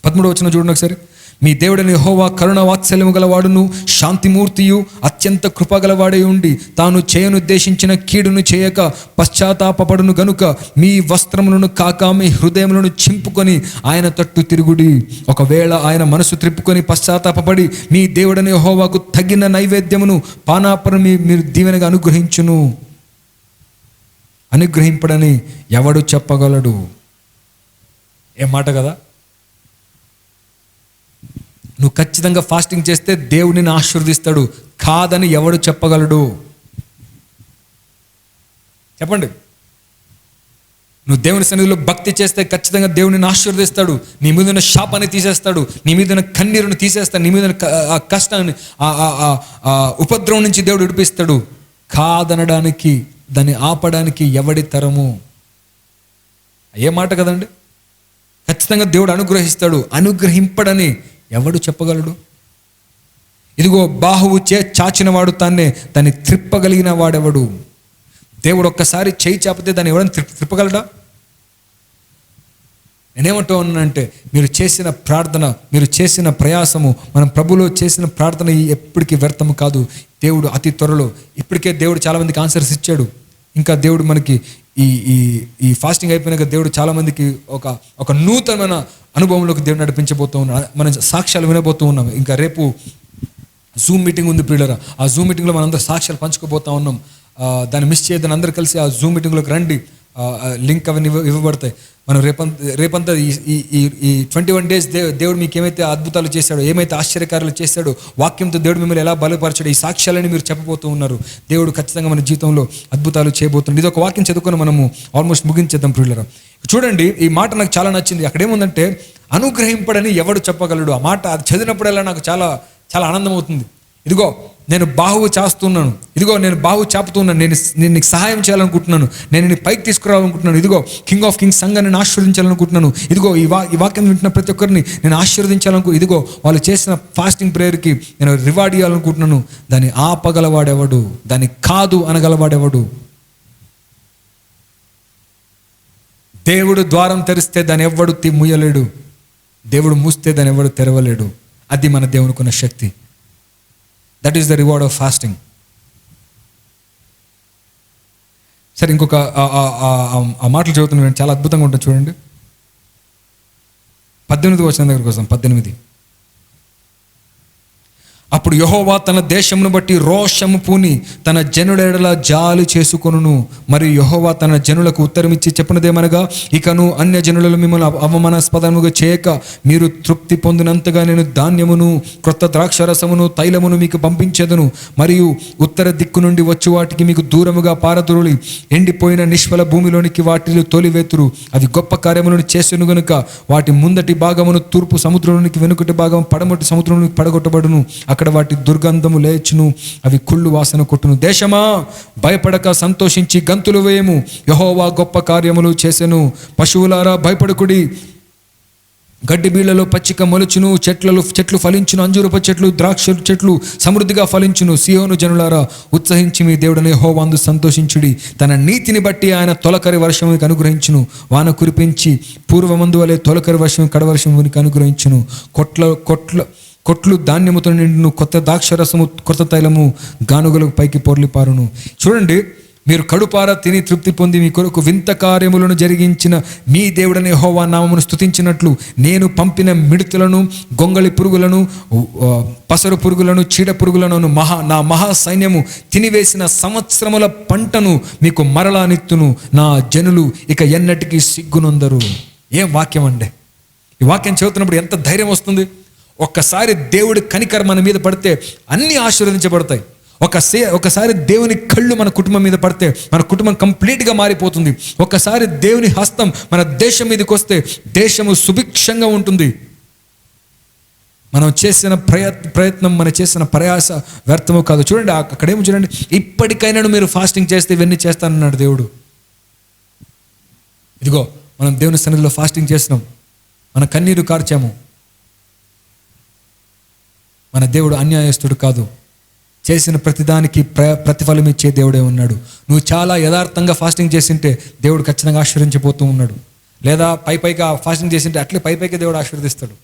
13వ వచనం చూడండి ఒకసారి. మీ దేవుడైన యెహోవా కరుణ వాత్సల్యము గలవాడును శాంతిమూర్తియు అత్యంత కృపగలవాడై ఉండి తాను చేయనుద్దేశించిన కీడును చేయక పశ్చాత్తాపపడును గనుక మీ వస్త్రములను కాక మీ హృదయములను చింపుకొని ఆయన తట్టు తిరుగుడి. ఒకవేళ ఆయన మనసు త్రిప్పుకొని పశ్చాత్తాపపడి మీ దేవుడైన యెహోవాకు తగిన నైవేద్యమును పానాపరం మీరు దీవెనగా అనుగ్రహింపడని ఎవడు చెప్పగలడు? ఏం మాట కదా. నువ్వు ఖచ్చితంగా ఫాస్టింగ్ చేస్తే దేవుడు నిన్ను ఆశీర్వదిస్తాడు, కాదని ఎవడు చెప్పగలడు? చెప్పండి. నువ్వు దేవుని సన్నిధిలో భక్తి చేస్తే ఖచ్చితంగా దేవుడు నిన్ను ఆశీర్వదిస్తాడు. నీ మీద ఉన్న శాపాన్ని తీసేస్తాడు, నీ మీద ఉన్న కన్నీరును తీసేస్తాడు, నీ మీద ఆ కష్టాన్ని, ఉపద్రవం నుంచి దేవుడు విడిపిస్తాడు. కాదనడానికి, దాన్ని ఆపడానికి ఎవడి తరము? ఏ మాట కదండి. ఖచ్చితంగా దేవుడు అనుగ్రహిస్తాడు, అనుగ్రహింపడని ఎవడు చెప్పగలడు? ఇదిగో బాహువు చాచినవాడు దాన్ని త్రిప్పగలిగిన వాడెవడు? దేవుడు ఒక్కసారి చేయి చాపితే దాన్ని ఎవడని త్రిప్పగలడా? నేనేమంటూ ఉన్నానంటే, మీరు చేసిన ప్రార్థన, మీరు చేసిన ప్రయాసము, మనం ప్రభులో చేసిన ప్రార్థన ఎప్పటికీ వ్యర్థము కాదు. దేవుడు అతి త్వరలో, ఇప్పటికే దేవుడు చాలామందికి ఆన్సర్స్ ఇచ్చాడు. ఇంకా దేవుడు మనకి ఈ ఫాస్టింగ్ అయిపోయినాక దేవుడు చాలామందికి ఒక నూతనమైన అనుభవంలోకి దేవుడు నడిపించబోతూ ఉన్నాడు. మనం సాక్ష్యాలు వినబోతూ ఉన్నాం. ఇంకా రేపు జూమ్ మీటింగ్ ఉంది ప్రియులారా. ఆ జూమ్ మీటింగ్లో మనం అందరూ సాక్ష్యాలు పంచుకోబోతూ ఉన్నాం. దాన్ని మిస్ చేయదని అందరూ కలిసి ఆ జూమ్ మీటింగ్లోకి రండి. లింక్ అవన్నీ ఇవ్వబడతాయి. మనం రేపంతా ఈ 21 days దేవుడు మీకు ఏమైతే అద్భుతాలు చేశాడో, ఏమైతే ఆశ్చర్యకార్యాలు చేశాడో, వాక్యంతో దేవుడు మిమ్మల్ని ఎలా బలపరచాడో, ఈ సాక్ష్యాలని మీరు చెప్పబోతూ ఉన్నారు. దేవుడు ఖచ్చితంగా మన జీవితంలో అద్భుతాలు చేయబోతున్నాడు. ఇది ఒక వాక్యం చదువుకొని మనము ఆల్మోస్ట్ ముగించేద్దాం ప్రియులారా. చూడండి, ఈ మాట నాకు చాలా నచ్చింది. అక్కడ ఏముందంటే, అనుగ్రహింపడని ఎవడు చెప్పగలడు. ఆ మాట అది చదివినప్పుడల్లా నాకు చాలా చాలా ఆనందం అవుతుంది. ఇదిగో నేను బాహువు చాస్తున్నాను, ఇదిగో నేను బాహువు చాపుతున్నాను, నేను నీకు సహాయం చేయాలనుకుంటున్నాను, నేను నీ పైకి తీసుకురావాలనుకుంటున్నాను, ఇదిగో కింగ్ ఆఫ్ కింగ్స్ సంఘాన్ని నేను ఆశీర్వదించాలనుకుంటున్నాను, ఇదిగో ఈ వాక్యం వింటున్న ప్రతి ఒక్కరిని నేను ఇదిగో వాళ్ళు చేసిన ఫాస్టింగ్ ప్రేయర్కి నేను రివార్డ్ ఇవ్వాలనుకుంటున్నాను. దాన్ని ఆపగలవాడెవడు? దాన్ని కాదు అనగలవాడెవడు? దేవుడు ద్వారం తెరిస్తే దాన్ని ఎవ్వడు ముయ్యలేడు, దేవుడు మూస్తే దాన్ని ఎవడు తెరవలేడు. అది మన దేవునికున్న శక్తి. That is the reward of fasting. సరే, ఇంకొక ఆ మాటలు చదువుతున్నాను, చాలా అద్భుతంగా ఉంటుంది చూడండి. 18వ వచనం దగ్గరికి వస్తాం. 18. అప్పుడు యెహోవా తన దేశమును బట్టి రోషము పూని తన జనుల ఎడల జాలి చేసుకొనును. మరియు యెహోవా తన జనులకు ఉత్తరమిచ్చి చెప్పినదేమనగా, ఇకను అన్య జనులలో మిమ్మల్ని అవమానాస్పదముగా చేయక మీరు తృప్తి పొందినంతగా నేను ధాన్యమును, క్రొత్త ద్రాక్షరసమును, తైలమును మీకు పంపించేదను. మరియు ఉత్తర దిక్కు నుండి వచ్చి వాటికి మీకు దూరముగా పారదురులి ఎండిపోయిన నిష్ఫల భూమిలోనికి వాటిని తోలివేతురు. అవి గొప్ప కార్యములను చేసెను గనుక వాటి ముందటి భాగమును తూర్పు సముద్రంలోనికి, వెనుకటి భాగం పడమటి సముద్రంలోనికి పడగొట్టబడును. అక్కడ వాటి దుర్గంధము లేచును, అవి కుళ్ళు వాసన కొట్టును. దేశమా, భయపడక సంతోషించి గంతులు వేయము, యెహోవా గొప్ప కార్యములు చేసెను. పశువులారా భయపడకుడి, గడ్డి బీళ్లలో పచ్చిక మొలుచును, చెట్లు ఫలించును, అంజూరపు చెట్లు, ద్రాక్ష చెట్లు సమృద్ధిగా ఫలించును. సియోను జనులారా, ఉత్సహించి మీ దేవుడనే యెహోవాయందు సంతోషించుడి. తన నీతిని బట్టి ఆయన తొలకరి వర్షం మీకు అనుగ్రహించును. వాన కురిపించి పూర్వమందు వలె తొలకరి వర్షం కడవర్షం మీకు అనుగ్రహించును. కొట్లు ధాన్యముతో నిండును, కొత్త ద్రాక్షరసము కొత్త తైలము గానుగలకు పైకి పొర్లిపారును. చూడండి, మీరు కడుపార తిని తృప్తి పొంది మీ కొరకు వింత కార్యములను జరిగించిన మీ దేవుడనే యెహోవా నామమును స్తుతించినట్లు నేను పంపిన మిడతలను, గొంగళి పురుగులను, పసరు పురుగులను, చీడ పురుగులను నా మహా సైన్యము తినివేసిన సంవత్సరముల పంటను మీకు మరలా నిత్తును. నా జనులు ఇక ఎన్నటికీ సిగ్గునొందరు. ఏం వాక్యం అండి! ఈ వాక్యం చదువుతున్నప్పుడు ఎంత ధైర్యం వస్తుంది! ఒక్కసారి దేవుడి కనికరం మన మీద పడితే అన్నీ ఆశీర్వదించబడతాయి. ఒకసారి దేవుని కళ్ళు మన కుటుంబం మీద పడితే మన కుటుంబం కంప్లీట్గా మారిపోతుంది. ఒకసారి దేవుని హస్తం మన దేశం మీదకి వస్తే దేశము సుభిక్షంగా ఉంటుంది. మనం చేసిన ప్రయత్నం, మనం చేసిన ప్రయాస వ్యర్థము కాదు. చూడండి, అక్కడేమో చూడండి, ఇప్పటికైనా మీరు ఫాస్టింగ్ చేస్తే ఇవన్నీ చేస్తానన్నాడు దేవుడు. ఇదిగో, మనం దేవుని సన్నిధిలో ఫాస్టింగ్ చేసినాం, మన కన్నీరు కార్చాము. మన దేవుడు అన్యాయస్తుడు కాదు. చేసిన ప్రతిదానికి ప్రతిఫలం ఇచ్చే దేవుడే ఉన్నాడు. నువ్వు చాలా యథార్థంగా ఫాస్టింగ్ చేసింటే దేవుడు ఖచ్చితంగా ఆశీర్వదించిపోతూ ఉన్నాడు. లేదా పైగా ఫాస్టింగ్ చేసింటే అట్లే పైకి దేవుడు ఆశీర్వదిస్తాడు.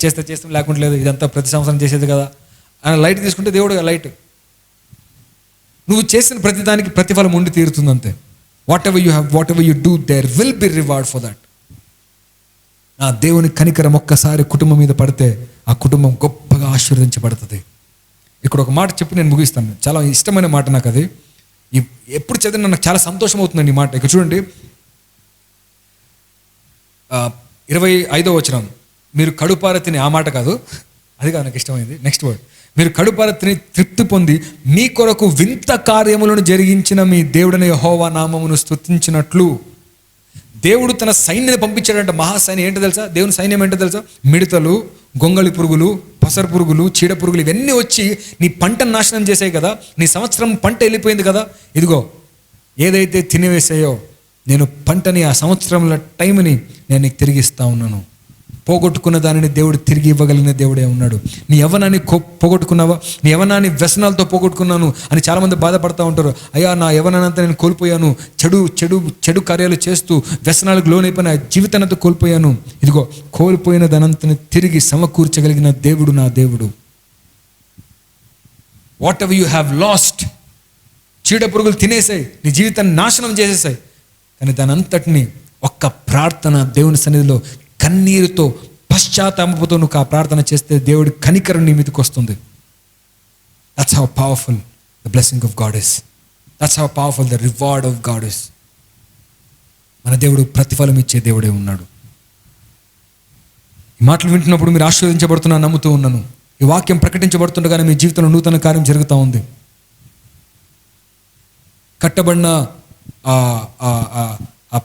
చేస్తాం లేకుంటే లేదు, ఇదంతా ప్రతి సంవత్సరం చేసేది కదా అని లైట్ తీసుకుంటే దేవుడు లైట్. నువ్వు చేసిన ప్రతిదానికి ప్రతిఫలం ఉండి తీరుతుంది అంతే. Whatever you do there will be reward for that. నా దేవుని కనికరం ఒక్కసారి కుటుంబం మీద పడితే ఆ కుటుంబం గొప్పగా ఆశీర్వదించబడుతుంది. ఇక్కడ ఒక మాట చెప్పి నేను ముగిస్తాను. చాలా ఇష్టమైన మాట నాకు అది. ఎప్పుడు చదివినా నాకు చాలా సంతోషం అవుతుందండి ఈ మాట. ఇక్కడ చూడండి, 25వ వచనం, మీరు కడుపార తిని, ఆ మాట కాదు, అది కాదు నాకు ఇష్టమైంది. నెక్స్ట్ వర్డ్, మీరు కడుపార తిని తృప్తి పొంది మీ కొరకు వింత కార్యములను జరిగించిన మీ దేవుడైన యెహోవా నామమును స్తుతించినట్లు. దేవుడు తన సైన్యాన్ని పంపించాడంటే, మహాసైన్యం ఏంటో తెలుసా? దేవుని సైన్యం ఏంటో తెలుసా? మిడతలు, గొంగళి పురుగులు, పసరు పురుగులు, చీడ పురుగులు, ఇవన్నీ వచ్చి నీ పంటను నాశనం చేసాయి కదా. నీ సంవత్సరం పంట వెళ్ళిపోయింది కదా. ఇదిగో, ఏదైతే తినివేసాయో నేను పంటని, ఆ సంవత్సరంలో టైంని నేను నీకు తిరిగి ఇస్తా ఉన్నాను. పోగొట్టుకున్న దానిని దేవుడు తిరిగి ఇవ్వగలిగిన దేవుడే ఉన్నాడు. నీ యవ్వనాన్ని పోగొట్టుకున్నావా? నీ యవ్వనాన్ని వ్యసనాలతో పోగొట్టుకున్నాను అని చాలామంది బాధపడతా ఉంటారు. అయ్యా, నా యవ్వనానంతా నేను కోల్పోయాను, చెడు కార్యాలు చేస్తూ వ్యసనాలకు లోనైపోయిన జీవితానంతా కోల్పోయాను. ఇదిగో, కోల్పోయిన దానంతని తిరిగి సమకూర్చగలిగిన దేవుడు నా దేవుడు. What ever you have lost, చీడ పురుగులు తినేసాయి, నీ జీవితాన్ని నాశనం చేసేసాయి. కానీ దాని అంతటిని ఒక్క ప్రార్థన దేవుని సన్నిధిలో కన్నీరుతో పశ్చాత్తాపంతో నువ్వు ఆ ప్రార్థన చేస్తే దేవుడి కనికరం నీ మీదకి వస్తుంది. That's how powerful the blessing of God is. That's how powerful the reward of God is. మన దేవుడు ప్రతిఫలం ఇచ్చే దేవుడే ఉన్నాడు. ఈ మాటలు వింటున్నప్పుడు మీరు ఆశీర్వదించబడుతున్నా నమ్ముతూ ఉన్నాను. ఈ వాక్యం ప్రకటించబడుతుండగానే మీ జీవితంలో నూతన కార్యం జరుగుతూ ఉంది. కట్టబడిన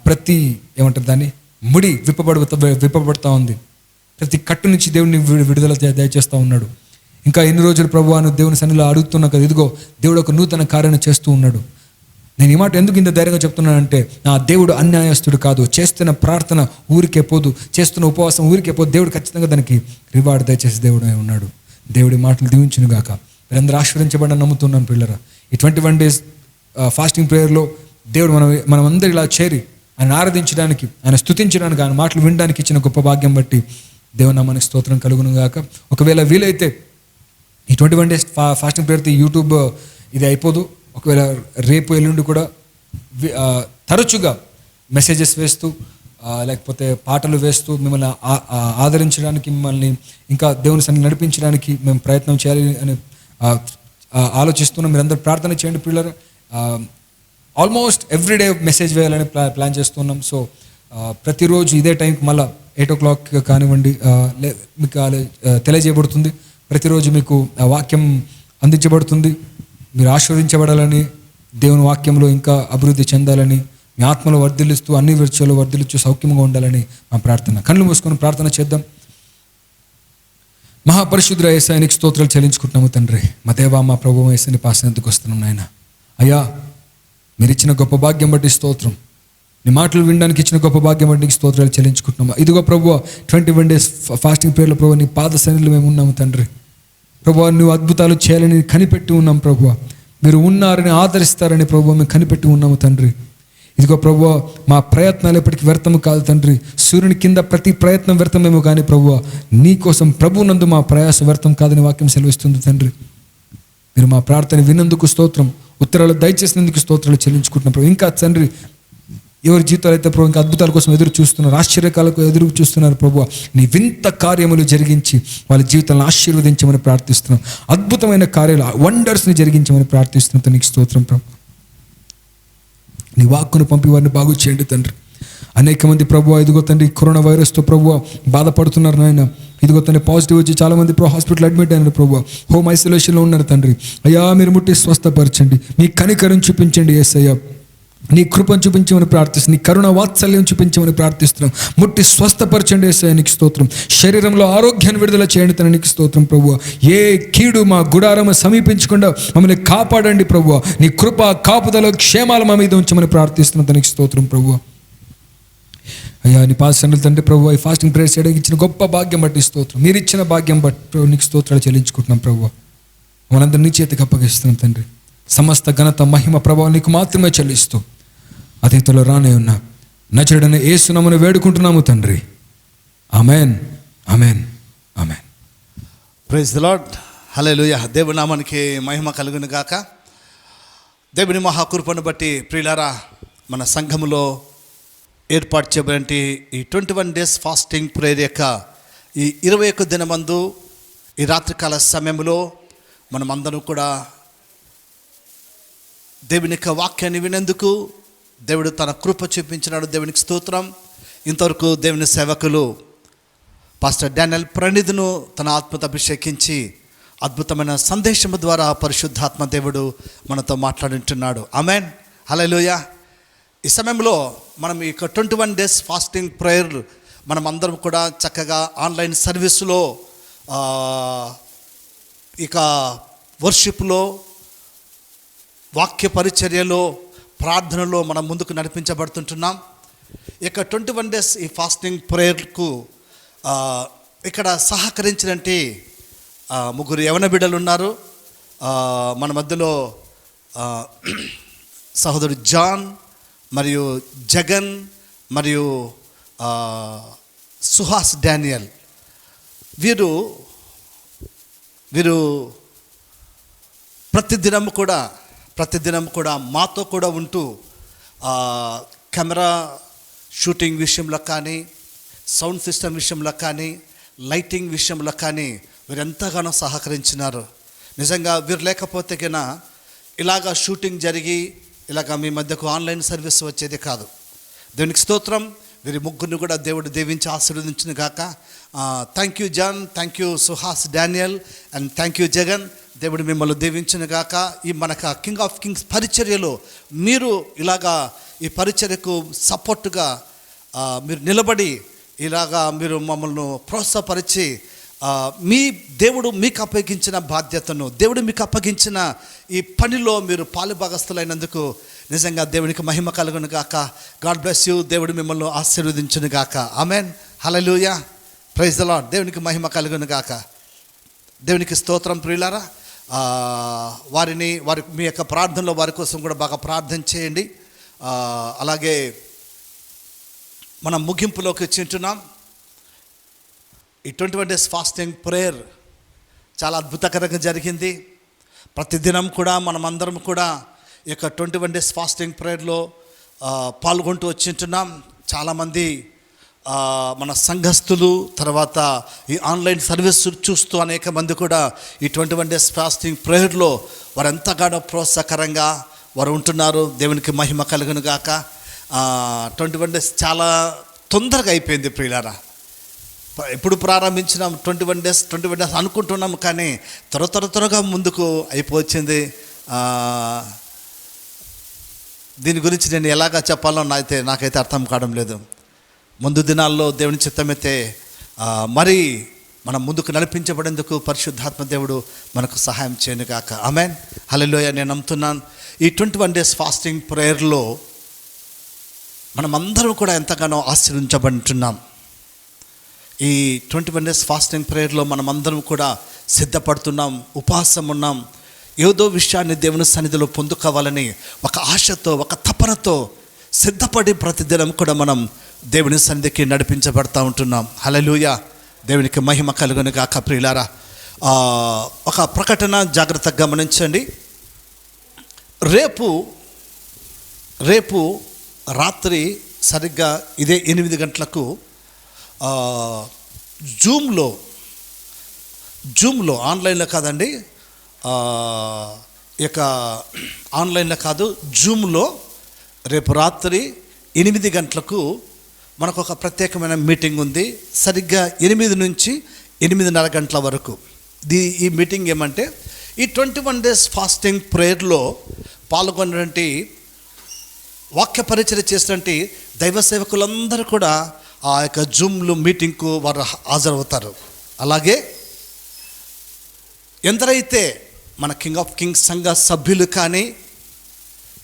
ప్రతి ఏమంటారు దాన్ని ముడి విప్పబడుతూ ఉంది. ప్రతి కట్టు నుంచి దేవుడిని విడుదల దయచేస్తూ ఉన్నాడు. ఇంకా ఎన్ని రోజులు ప్రభువా నువ్వు దేవుని సన్నిధిలో అడుగుతున్నా కదా, ఇదిగో దేవుడు ఒక నూతన కార్యాన్ని చేస్తూ ఉన్నాడు. నేను ఈ మాట ఎందుకు ఇంత ధైర్యంగా చెప్తున్నానంటే, నా దేవుడు అన్యాయస్తుడు కాదు. చేస్తున్న ప్రార్థన ఊరికే పోదు, చేస్తున్న ఉపవాసం ఊరికే పోదు. దేవుడు ఖచ్చితంగా దానికి రివార్డ్ దయచేసి దేవుడు ఉన్నాడు. దేవుడి మాటలు దీవించును గాక. మీరందరూ ఆశీర్వదించబడి నమ్ముతున్నాను పిల్లరా. ఈ 21 days ఫాస్టింగ్ ప్రేయర్లో దేవుడు మనం అందరూ ఇలా చేరి ఆయన ఆరాధించడానికి, ఆయన స్తుతించడానికి, ఆయన మాటలు వినడానికి ఇచ్చిన గొప్ప భాగ్యం బట్టి దేవుని నామానికి స్తోత్రం కలుగును గాక. ఒకవేళ వీలైతే ఈ 21 days ఫాస్టింగ్ ప్రేయర్తో యూట్యూబ్ ఇది అయిపోదు. ఒకవేళ రేపు ఎల్లుండి కూడా తరచుగా మెసేజెస్ వేస్తూ లేకపోతే పాటలు వేస్తూ మిమ్మల్ని ఆదరించడానికి, మిమ్మల్ని ఇంకా దేవుని సన్నిధిని నడిపించడానికి మేము ప్రయత్నం చేయాలి అని ఆలోచిస్తున్నాం. మీరందరూ ప్రార్థన చేయండి పిల్లలు. ఆల్మోస్ట్ ఎవ్రీడే మెసేజ్ వేయాలని ప్లాన్ చేస్తున్నాం. సో ప్రతిరోజు ఇదే టైంకి మళ్ళీ 8 o'clock కానివ్వండి మీకు తెలియజేయబడుతుంది. ప్రతిరోజు మీకు వాక్యం అందించబడుతుంది. మీరు ఆశీర్వదించబడాలని, దేవుని వాక్యంలో ఇంకా అభివృద్ధి చెందాలని, మీ ఆత్మలో వర్ధిల్లుస్తూ అన్ని విషయాలు వర్ధిల్లుస్తూ సౌఖ్యంగా ఉండాలని మా ప్రార్థన. కళ్ళు మూసుకొని ప్రార్థన చేద్దాం. మహాపరిశుద్ధుడ యేసయ్యా, నీకు స్తోత్రాలు చెల్లించుకుంటున్నాము తండ్రి. మా దేవా, మా ప్రభువు యేసయ్యని పాసనందుకు వస్తున్నాం నాయన. అయ్యా, మీరు ఇచ్చిన గొప్ప భాగ్యం బట్టి స్తోత్రం. నీ మాటలు వినడానికి ఇచ్చిన గొప్ప భాగ్యం బట్టి నీకు స్తోత్రాలు చెల్లించుకుంటున్నాము. ఇదిగో ప్రభువా 21 days ఫాస్టింగ్ ప్రేయర్లో ప్రభు నీ పాద సన్నిధిలో మేము ఉన్నాము తండ్రి. ప్రభువా నువ్వు అద్భుతాలు చేయాలని కనిపెట్టి ఉన్నాం ప్రభువా. మీరు ఉన్నారని ఆదరిస్తారని ప్రభువా మేము కనిపెట్టి ఉన్నాము తండ్రి. ఇదిగో ప్రభువా మా ప్రయత్నాలు ఎప్పటికీ వ్యర్థము కాదు తండ్రి. సూర్యుని కింద ప్రతి ప్రయత్నం వ్యర్థమేమో కానీ ప్రభువా నీ కోసం ప్రభునందు మా ప్రయాస వ్యర్థం కాదని వాక్యం సెలవిస్తుంది తండ్రి. మీరు మా ప్రార్థన విన్నందుకు స్తోత్రం, ఉత్తరాలు దయచేసినందుకు స్తోత్రాలు చెల్లించుకుంటున్నాం ప్రభు. ఇంకా తండ్రి ఎవరి జీవితాలు అయితే ప్రభు ఇంకా అద్భుతాల కోసం ఎదురు చూస్తున్నారు, ఆశ్చర్యకాలకు ఎదురు చూస్తున్నారు ప్రభు, నీ వింత కార్యములు జరిగించి వాళ్ళ జీవితాలను ఆశీర్వదించమని ప్రార్థిస్తున్నాం. అద్భుతమైన కార్యాలు వండర్స్ని జరిగించమని ప్రార్థిస్తున్నాం. నీకు స్తోత్రం ప్రభు. నీ వాక్కును పంపి వారిని బాగు చేయండి తండ్రి. అనేక మంది ప్రభు ఇదిగో తండ్రి కరోనా వైరస్తో ప్రభు బాధపడుతున్నారు నాయన. ఇదిగో తండ్రి పాజిటివ్ వచ్చి చాలామంది హాస్పిటల్ అడ్మిట్ అయినారు ప్రభు, హోమ్ ఐసోలేషన్లో ఉన్నారు తండ్రి. అయ్యా మీరు ముట్టి స్వస్థపరచండి, మీ కనికరం చూపించండి యేసయ్యా. నీ కృపను చూపించమని ప్రార్థిస్తున్నాం, నీ కరుణ వాత్సల్యం చూపించమని ప్రార్థిస్తున్నాం. ముట్టి స్వస్థపరచండి యేసయ్యా నీకు స్తోత్రం. శరీరంలో ఆరోగ్యాన్ని విడుదల చేయండి తన నీకు స్తోత్రం ప్రభువా. ఏ కీడు మా గుడారం సమీపించకుండా మమ్మల్ని కాపాడండి ప్రభువా. నీ కృప కాపుదల క్షేమాలు మా మీద ఉంచమని ప్రార్థిస్తున్నాం తనకి స్తోత్రం ప్రభువా. అయ్యా నీ పాదసన్నిధులు తండ్రి ప్రభువా ఈ ఫాస్టింగ్ ప్రేయర్ చేయడానికి ఇచ్చిన గొప్ప భాగ్యం బట్టి స్తోత్రం, మీరు ఇచ్చిన భాగ్యం బట్టి నీకు స్తోత్రాలు చెల్లించుకుంటున్నాం ప్రభువా. మనందరినీ నీ చేతికి అప్పగిస్తున్నాం తండ్రి. సమస్త ఘనత మహిమ ప్రభావం నీకు మాత్రమే చెల్లిస్తూ అతిథులు రానే ఉన్నా నచరుడైన యేసునామమున వేడుకుంటున్నాము తండ్రి. Amen, amen, amen. Praise the Lord. Hallelujah. దేవుని నామానికి మహిమ కలుగును గాక. దేవుని మహాకృపను బట్టి ప్రియులారా మన సంఘములో ఏర్పాటు చేయబడిన ఈ 21 days ఫాస్టింగ్ ప్రేయర్ యొక్క ఈ 21 దినమందు ఈ రాత్రికాల సమయంలో మనమందరం కూడా దేవుని యొక్క వాక్యాన్ని వినేందుకు దేవుడు తన కృప చూపించినాడు. దేవునికి స్తోత్రం. ఇంతవరకు దేవుని సేవకులు పాస్టర్ డానియల్ ప్రణీత్ను తన ఆత్మతో అభిషేకించి అద్భుతమైన సందేశం ద్వారా పరిశుద్ధాత్మ దేవుడు మనతో మాట్లాడుతున్నాడు. ఆమెన్, హల్లెలూయా. ఈ సమయంలో మనం ఈ 21 days ఫాస్టింగ్ ప్రేయర్ మనం అందరం కూడా చక్కగా ఆన్లైన్ సర్వీసులో ఇక వర్షిప్లో వాక్య పరిచర్యలో ప్రార్థనలో మనం ముందుకు నడిపించబడుతుంటున్నాం. ఇక 21 days ఈ ఫాస్టింగ్ ప్రేయర్కు ఇక్కడ సహకరించినట్టు ముగ్గురు యవన బిడ్డలు ఉన్నారు మన మధ్యలో. సహోదరుడు జాన్ మరియు జగన్ మరియు సుహాస్ డానియల్, వీరు ప్రతిదినం కూడా మాతో కూడా ఉంటూ కెమెరా షూటింగ్ విషయంలో కానీ, సౌండ్ సిస్టమ్ విషయంలో కానీ, లైటింగ్ విషయంలో కానీ వీరు ఎంతగానో సహకరించినారు. నిజంగా వీరు లేకపోతే కన్నా ఇలాగా షూటింగ్ జరిగి ఇలాగ మీ మధ్యకు ఆన్లైన్ సర్వీస్ వచ్చేది కాదు. దేవునికి స్తోత్రం. వీరి ముగ్గురిని కూడా దేవుడు దీవించి ఆశీర్వదించును గాక. Thank you John, thank you Suhas Daniel and thank you Jagan. దేవుడు మిమ్మల్ని దీవించును గాక. ఈ మనకు కింగ్ ఆఫ్ కింగ్స్ పరిచర్యలో మీరు ఇలాగా ఈ పరిచర్యకు సపోర్టుగా మీరు నిలబడి ఇలాగా మీరు మమ్మల్ని ప్రోత్సాహపరిచి మీ దేవుడు మీకు అప్పగించిన బాధ్యతను, దేవుడు మీకు అప్పగించిన ఈ పనిలో మీరు పాలుభాగస్తులైనందుకు నిజంగా దేవునికి మహిమ కలుగును గాక. God bless you. దేవుడు మిమ్మల్ని ఆశీర్వదించును గాక. Amen, hallelujah. Praise the Lord. దేవునికి మహిమ కలుగును గాక. దేవునికి స్తోత్రం. ప్రియులారా వారి మీ యొక్క ప్రార్థనలో వారి కోసం కూడా బాగా ప్రార్థన చేయండి. అలాగే మనం ముగింపులోకి వచ్చింటున్నాం. ఈ 21 days ఫాస్టింగ్ ప్రేయర్ చాలా అద్భుతకరంగా జరిగింది. ప్రతిదినం కూడా మనమందరం కూడా ఈ యొక్క 21 days ఫాస్టింగ్ ప్రేయర్లో పాల్గొంటూ వచ్చింటున్నాం. చాలామంది మన సంఘస్థులు, తర్వాత ఈ ఆన్లైన్ సర్వీస్ చూస్తూ అనేక మంది కూడా ఈ 21 days ఫాస్టింగ్ ప్రేయర్లో వారు ఎంతగానో ప్రోత్సాహకరంగా వారు ఉంటున్నారు. దేవునికి మహిమ కలుగును గాక. 21 days చాలా తొందరగా అయిపోయింది ప్రియులారా. ఎప్పుడు ప్రారంభించిన 21 days అనుకుంటున్నాము, కానీ త్వరగా ముందుకు అయిపోయింది. దీని గురించి నేను ఎలాగా చెప్పాలో నాకైతే అర్థం కావడం లేదు. ముందు దినాల్లో దేవుని చిత్తమైతే మరి మనం ముందుకు నడిపించబడేందుకు పరిశుద్ధాత్మ దేవుడు మనకు సహాయం చేయను గాక. ఆమెన్, హల్లెలూయా. నేను నమ్ముతున్నాను ఈ 21 days ఫాస్టింగ్ ప్రేయర్లో మనమందరం కూడా ఎంతగానో ఆశీర్వించబడుతున్నాం. ఈ 21 డేస్ ఫాస్టింగ్ ప్రేయర్లో మనమందరం కూడా సిద్ధపడుతున్నాం, ఉపవాసం ఉన్నాం. ఏదో విషయాన్ని దేవుని సన్నిధిలో పొందుకోవాలని ఒక ఆశతో, ఒక తపనతో సిద్ధపడి ప్రతిదినం కూడా మనం దేవుని సన్నిధికి నడిపించబడతా ఉంటున్నాం. హల్లెలూయా, దేవునికి మహిమ కలుగును గాక. ప్రియులారా, ఒక ప్రకటన జాగ్రత్తగా గమనించండి. రేపు రాత్రి సరిగ్గా ఇదే 8 గంటలకు జూమ్లో ఆన్లైన్లో కాదండి, ఇక ఆన్లైన్లో కాదు, జూమ్లో రేపు రాత్రి 8 గంటలకు మనకు ఒక ప్రత్యేకమైన మీటింగ్ ఉంది. సరిగ్గా 8 నుంచి 8:30 గంటల వరకు. ఈ మీటింగ్ ఏమంటే, ఈ 21 డేస్ ఫాస్టింగ్ ప్రేయర్లో పాల్గొన్నటువంటి, వాక్య పరిచయం చేసినటువంటి దైవ సేవకులందరూ కూడా ఆ యొక్క జూమ్లో మీటింగ్కు వారు హాజరవుతారు. అలాగే ఎందరైతే మన కింగ్ ఆఫ్ కింగ్స్ సంఘ సభ్యులు కానీ,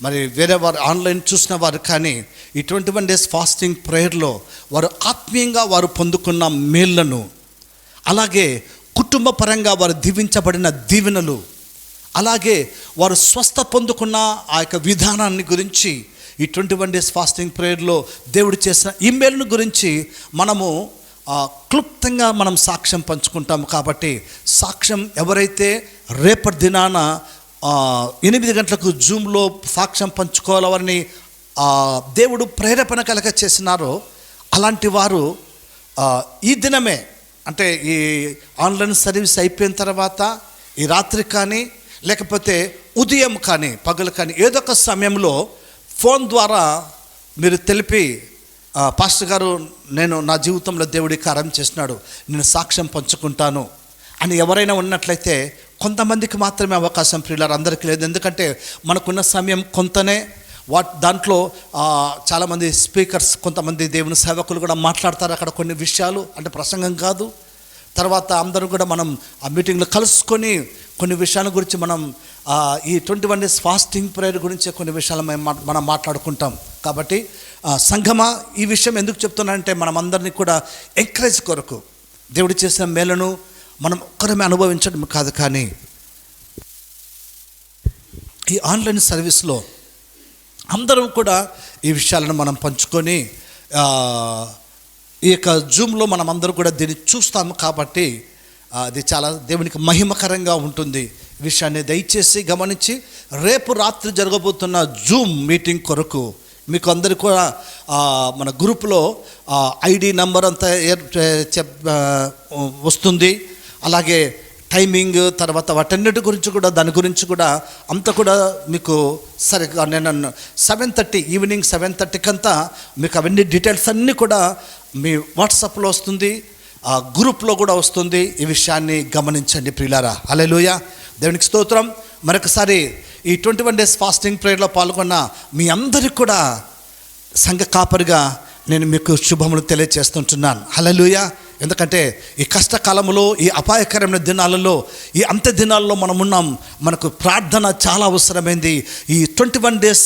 మరి వేరే వారు ఆన్లైన్ చూసిన వారు కానీ, ఈ 21 డేస్ ఫాస్టింగ్ ప్రేయర్లో వారు ఆత్మీయంగా వారు పొందుకున్న మేళ్లను, అలాగే కుటుంబ పరంగా వారు దీవించబడిన దీవెనలు, అలాగే వారు స్వస్థ పొందుకున్న ఆ యొక్క విధానాన్ని గురించి ఈ 21 డేస్ ఫాస్టింగ్ ప్రేయర్లో దేవుడు చేసిన ఈ మేలును గురించి మనము క్లుప్తంగా మనం సాక్ష్యం పంచుకుంటాము. కాబట్టి సాక్ష్యం ఎవరైతే రేపటి దినాన 8 గంటలకు జూమ్లో సాక్ష్యం పంచుకోవాలని దేవుడు ప్రేరేపణ కలగ చేసినారో, అలాంటి వారు ఈ దినమే, అంటే ఈ ఆన్లైన్ సర్వీస్ అయిపోయిన తర్వాత ఈ రాత్రి కానీ, లేకపోతే ఉదయం కానీ, పగలు కానీ, ఏదో ఒక సమయంలో ఫోన్ ద్వారా మీరు తెలిపి, పాస్టర్ గారు, నేను నా జీవితంలో దేవుడి కార్యం చేసినాడు, నేను సాక్ష్యం పంచుకుంటాను అని ఎవరైనా ఉన్నట్లయితే, కొంతమందికి మాత్రమే అవకాశం, ప్రియులారు, అందరికీ లేదు. ఎందుకంటే మనకున్న సమయం కొంతనే. దాంట్లో చాలామంది స్పీకర్స్, కొంతమంది దేవుని సేవకులు కూడా మాట్లాడతారు అక్కడ కొన్ని విషయాలు, అంటే ప్రసంగం కాదు. తర్వాత అందరూ కూడా మనం ఆ మీటింగ్లో కలుసుకొని కొన్ని విషయాల గురించి మనం ఈ 21 డేస్ ఫాస్టింగ్ ప్రేయర్ గురించి కొన్ని విషయాలు మనం మాట్లాడుకుంటాం. కాబట్టి సంఘమా, ఈ విషయం ఎందుకు చెప్తున్నానంటే, మనం అందరినీ కూడా ఎంకరేజ్ కొరకు, దేవుడు చేసిన మేలను మనం ఒక్కరమే అనుభవించడం కాదు, కానీ ఈ ఆన్లైన్ సర్వీస్లో అందరం కూడా ఈ విషయాలను మనం పంచుకొని, ఈ యొక్క జూమ్లో మనం అందరూ కూడా దీన్ని చూస్తాము. కాబట్టి అది చాలా దేవునికి మహిమకరంగా ఉంటుంది. ఈ విషయాన్ని దయచేసి గమనించి, రేపు రాత్రి జరగబోతున్న జూమ్ మీటింగ్ కొరకు మీకు అందరికీ కూడా మన గ్రూప్లో ఐడి నంబర్ అంతా వస్తుంది. అలాగే టైమింగ్, తర్వాత వాటన్నిటి గురించి కూడా, దాని గురించి కూడా అంతా కూడా మీకు సరిగ్గా నేను 7:30 ఈవినింగ్ 7:30 అంతా మీకు అవన్నీ డీటెయిల్స్ అన్నీ కూడా మీ వాట్సాప్లో వస్తుంది, గ్రూప్లో కూడా వస్తుంది. ఈ విషయాన్ని గమనించండి ప్రియులారా. హల్లెలూయా, దేవునికి స్తోత్రం. మరొకసారి ఈ 21 డేస్ ఫాస్టింగ్ ప్రేయర్లో పాల్గొన్న మీ అందరికీ కూడా సంఘ కాపరిగా నేను మీకు శుభములు తెలియజేస్తుంటున్నాను. హల్లెలూయా. ఎందుకంటే ఈ కష్టకాలంలో, ఈ అపాయకరమైన దినాలలో, ఈ అంత్య దినాల్లో మనమున్నాం. మనకు ప్రార్థన చాలా అవసరమైంది. ఈ 21 డేస్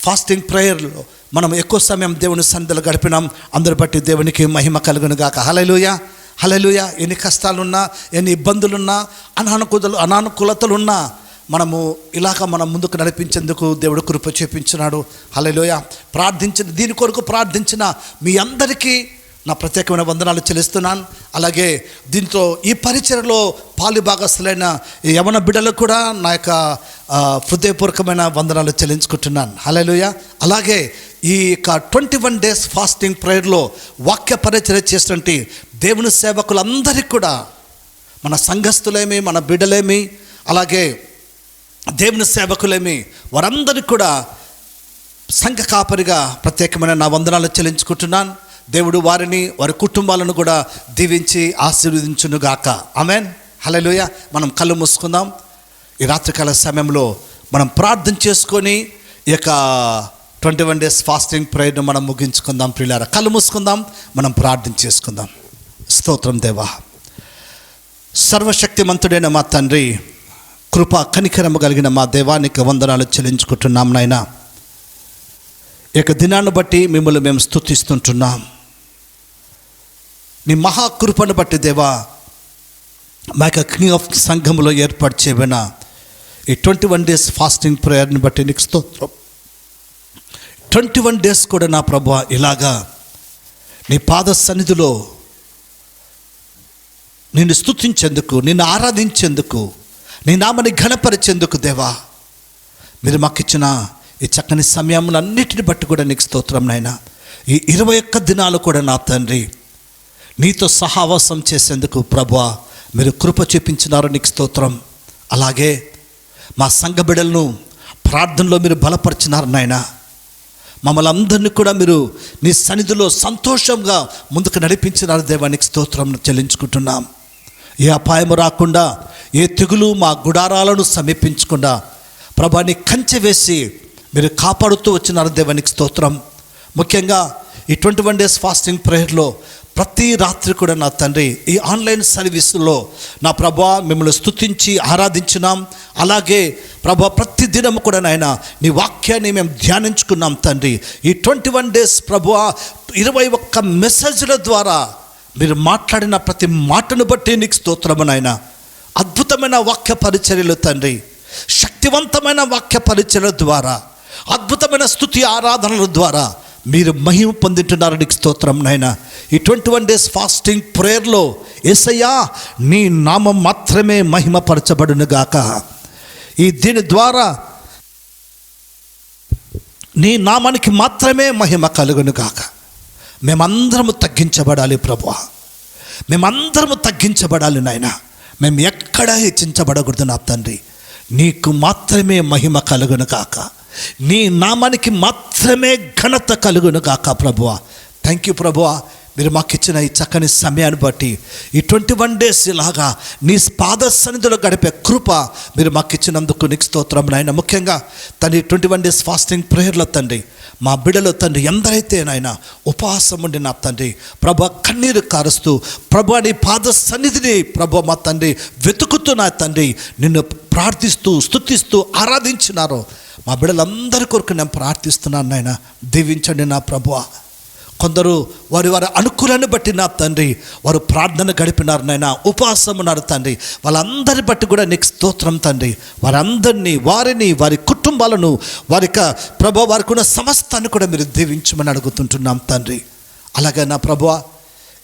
ఫాస్టింగ్ ప్రేయర్లో మనం ఎక్కువ సమయం దేవుని సన్నిధిలో గడిపినాం. అందరి బట్టి దేవునికి మహిమ కలుగును గాక. హల్లెలూయా, హల్లెలూయా. ఎన్ని కష్టాలున్నా, ఎన్ని ఇబ్బందులున్నా, అనానుకూలతలున్నా, మనము ఇలాగ మనం ముందుకు నడిపించేందుకు దేవుడు కృప చూపించినాడు. హల్లెలూయా. దీని కొరకు ప్రార్థించిన మీ అందరికీ నా ప్రత్యేకమైన వందనాలు చెల్లిస్తున్నాను. అలాగే దీంతో ఈ పరిచర్యలో పాలుభాగస్తులైన యవన బిడ్డలకు కూడా నా యొక్క హృదయపూర్వకమైన వందనాలు చెల్లించుకుంటున్నాను. హల్లెలూయా. అలాగే ఈ యొక్క 21 డేస్ ఫాస్టింగ్ ప్రేయర్లో వాక్య పరిచర్య చేసినటువంటి దేవుని సేవకులందరికీ కూడా, మన సంఘస్థులేమి, మన బిడ్డలేమి, అలాగే దేవుని సేవకులేమి, వారందరికీ కూడా సంఘ కాపరిగా ప్రత్యేకమైన నా వందనాలు చెల్లించుకుంటున్నాను. దేవుడు వారిని, వారి కుటుంబాలను కూడా దీవించి ఆశీర్వదించునుగాక. ఆమేన్. హల్లెలూయా. మనం కళ్ళు మూసుకుందాం. ఈ రాత్రికాల సమయంలో మనం ప్రార్థన చేసుకొని ఈ యొక్క 21 డేస్ ఫాస్టింగ్ ప్రేయర్ను మనం ముగించుకుందాం. ప్రియులారా, కళ్ళు మూసుకుందాం, మనం ప్రార్థన చేసుకుందాం. స్తోత్రం దేవా, సర్వశక్తిమంతుడైన మా తండ్రి, కృప కనికరము కలిగిన మా దేవానికి వందనాలు చెల్లించుకుంటున్నాం నాయనా. ఈ యొక్క దినాన్ని బట్టి మిమ్మల్ని మేము స్తుతిస్తుంటున్నాం. నీ మహాకృపను బట్టి దేవా, మా యొక్క కింగ్ ఆఫ్ సంఘంలో ఏర్పాటు చేయబడిన ఈ 21 days ఫాస్టింగ్ ప్రేయర్ని బట్టి నీకు స్తోత్రం. 21 days కూడా నా ప్రభువా ఇలాగా నీ పాద సన్నిధిలో నిన్ను స్తుతించేందుకు, నిన్ను ఆరాధించేందుకు, నీ నామని ఘనపరిచేందుకు దేవా మీరు మాకు ఇచ్చిన ఈ చక్కని సమయములన్నిటిని బట్టి కూడా నీకు స్తోత్రం నాయన. ఈ 21 దినాలు కూడా నా తండ్రి నీతో సహవాసం చేసేందుకు ప్రభువా మీరు కృప చూపించినారు, నీకు స్తోత్రం. అలాగే మా సంఘ బిడ్డలను ప్రార్థనలో మీరు బలపరిచినారు నాయన. మమ్మల్ని అందరినీ కూడా మీరు నీ సన్నిధిలో సంతోషంగా ముందుకు నడిపించినారు దేవా, నీకు స్తోత్రం చెల్లించుకుంటున్నాం. ఏ అపాయం రాకుండా, ఏ తెగులు మా గుడారాలను సమీపించకుండా ప్రభా నీ కంచె వేసి మీరు కాపాడుతూ వచ్చినారు దేవా, నీకు స్తోత్రం. ముఖ్యంగా ఈ 21 days ఫాస్టింగ్ ప్రేయర్లో ప్రతి రాత్రి కూడా నా తండ్రి ఈ ఆన్లైన్ సర్వీసులో నా ప్రభా మిమ్మల్ని స్తుతించి ఆరాధించినాం. అలాగే ప్రభా ప్రతి దినము కూడా నాయన నీ వాక్యాన్ని మేము ధ్యానించుకున్నాం తండ్రి. ఈ 21 days ప్రభువా 21 మెసేజ్ల ద్వారా మీరు మాట్లాడిన ప్రతి మాటను బట్టి నీకు స్తోత్రము నాయన. అద్భుతమైన వాక్య పరిచర్యలు తండ్రి, శక్తివంతమైన వాక్య పరిచర్యల ద్వారా, అద్భుతమైన స్తుతి ఆరాధనల ద్వారా మీరు మహిమ పొందుతున్నారు, నీకు స్తోత్రం నాయన. ఈ 21 days ఫాస్టింగ్ ప్రేయర్లో యేసయ్యా నీ నామం మాత్రమే మహిమపరచబడును గాక. దీని ద్వారా నీ నామానికి మాత్రమే మహిమ కలుగును గాక. మేమందరము తగ్గించబడాలి ప్రభువా, మేమందరము తగ్గించబడాలి నాయన. మేము ఎక్కడ హెచ్చించబడకూడదు నా తండ్రి. నీకు మాత్రమే మహిమ కలుగును గాక, నీ నామానికి మాత్రమే ఘనత కలుగును గాక ప్రభువా. థ్యాంక్ యూ ప్రభువా, మీరు మాకు ఇచ్చిన ఈ చక్కని సమయాన్ని బట్టి ఈ 21 days ఇలాగా నీ పాద సన్నిధిలో గడిపే కృప మీరు మాకు ఇచ్చినందుకు నీకు స్తోత్రం నాయన. ముఖ్యంగా తండ్రి 21 days ఫాస్టింగ్ ప్రేయర్లో తండ్రి మా బిడ్డలో తండ్రి ఎందరైతే నాయన ఉపవాసం ఉండి నా తండ్రి ప్రభా కన్నీరు కారుస్తూ ప్రభా నీ పాద సన్నిధిని ప్రభా మా తండ్రి వెతుకుతూ నా తండ్రి నిన్ను ప్రార్థిస్తూ స్తుతిస్తూ ఆరాధించినారో మా బిడ్డలందరి కొరకు నేను ప్రార్థిస్తున్నాను నాయన. దీవించండి నా ప్రభువా. కొందరు వారి అనుకూలాన్ని బట్టి నా తండ్రి వారు ప్రార్థన గడిపినారు నాయన, ఉపవాసం ఉన్నారు తండ్రి. వాళ్ళందరి బట్టి కూడా నీకు స్తోత్రం తండ్రి. వారందరినీ, వారిని, వారి కుటుంబాలను, వారి ప్రభు వారికి ఉన్న సమస్తాన్ని కూడా మీరు దీవించమని అడుగుతుంటున్నాం తండ్రి. అలాగే నా ప్రభువా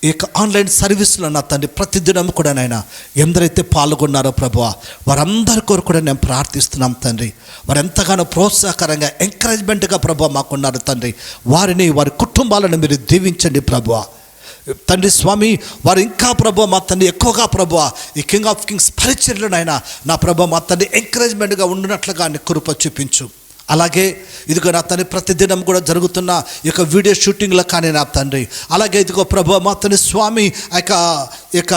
ఈ ఆన్లైన్ సర్వీస్లో నా తండ్రి ప్రతిదినం కూడా నాయన ఎందరైతే పాల్గొన్నారో ప్రభువా వారందరి కొరకు కూడా నేను ప్రార్థిస్తున్నాం తండ్రి. వారు ఎంతగానో ప్రోత్సాహకరంగా ఎంకరేజ్మెంట్గా ప్రభువా మాకున్నారు తండ్రి. వారిని, వారి కుటుంబాలను మీరు దీవించండి ప్రభువా. తండ్రి స్వామి వారు ఇంకా ప్రభువా మా తండ్రి ఎక్కువగా ప్రభువా ఈ కింగ్ ఆఫ్ కింగ్స్ పరిచర్యలోనైనా నా ప్రభువా మా తండ్రి ఎంకరేజ్మెంట్గా ఉండినట్లుగా నీ కృప చూపించు. అలాగే ఇదిగో నా తండ్రి ప్రతిదినం కూడా జరుగుతున్న ఈ యొక్క వీడియో షూటింగ్లో కానీ నా తండ్రి, అలాగే ఇదిగో ప్రభు మా తండ్రి స్వామి యొక్క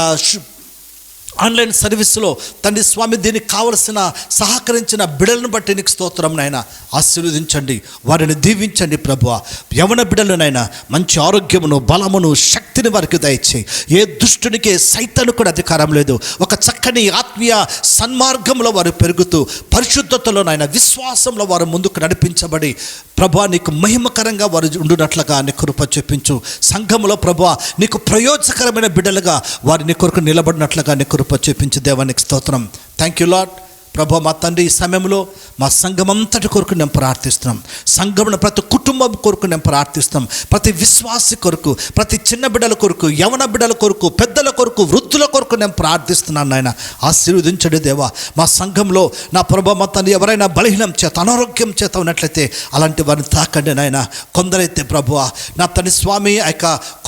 ఆన్లైన్ సర్వీస్లో తండ్రి స్వామి దీనికి కావలసిన సహకరించిన బిడ్డలను బట్టి నీకు స్తోత్రం నాయన. ఆశీర్వదించండి, వారిని దీవించండి ప్రభువా. యవన బిడ్డలనైనా మంచి ఆరోగ్యమును, బలమును, శక్తిని వారికి దయచేయి. ఏ దుష్టునికి, సైతాను కూడా అధికారం లేదు. ఒక చక్కని ఆత్మీయ సన్మార్గంలో వారు పెరుగుతూ పరిశుద్ధతలోనైనా విశ్వాసంలో వారు ముందుకు నడిపించబడి ప్రభువా నీకు మహిమకరంగా వారు ఉండునట్లుగా నీ కృప చూపించు. సంఘములో ప్రభువా నీకు ప్రయోజకరమైన బిడ్డలుగా వారి నీ కొరకు నిలబడినట్లుగా నీ కృప చూపించు దేవానికి స్తోత్రం. Thank you lord. ప్రభు మా తండ్రి ఈ సమయంలో మా సంఘం అంతటి కొరకు నేను ప్రార్థిస్తున్నాం. సంఘంలో ప్రతి కుటుంబం కొరకు నేను ప్రార్థిస్తున్నాం. ప్రతి విశ్వాసి కొరకు, ప్రతి చిన్న బిడ్డల కొరకు, యవన బిడ్డల కొరకు, పెద్దల కొరకు, వృద్ధుల కొరకు నేను ప్రార్థిస్తున్నాను నాయన. ఆశీర్వదించండి దేవా. మా సంఘంలో నా ప్రభు మా తండ్రి ఎవరైనా బలహీనం చేత, అనారోగ్యం చేత ఉన్నట్లయితే అలాంటి వారిని తాకండి నాయన. కొందరైతే ప్రభువా నా తండ్రి స్వామి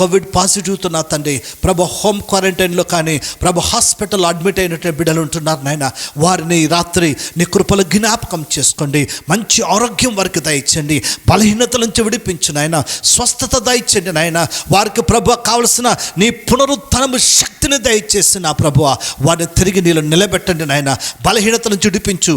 కోవిడ్ పాజిటివ్తో నా తండ్రి ప్రభు హోమ్ క్వారంటైన్లో కానీ ప్రభు హాస్పిటల్లో అడ్మిట్ అయినటువంటి బిడ్డలు ఉంటున్నారు నాయన. వారిని రాత్రి నీ కృపలో జ్ఞాపకం చేసుకోండి. మంచి ఆరోగ్యం వారికి దయచండి. బలహీనతల నుంచి విడిపించు నాయన. స్వస్థత దయచండి నాయన. వారికి ప్రభువా కావలసిన నీ పునరుత్థనము శక్తిని దయచేసి నా ప్రభువా వారిని తిరిగి నీలో నిలబెట్టండి నాయన. బలహీనత నుంచి విడిపించు.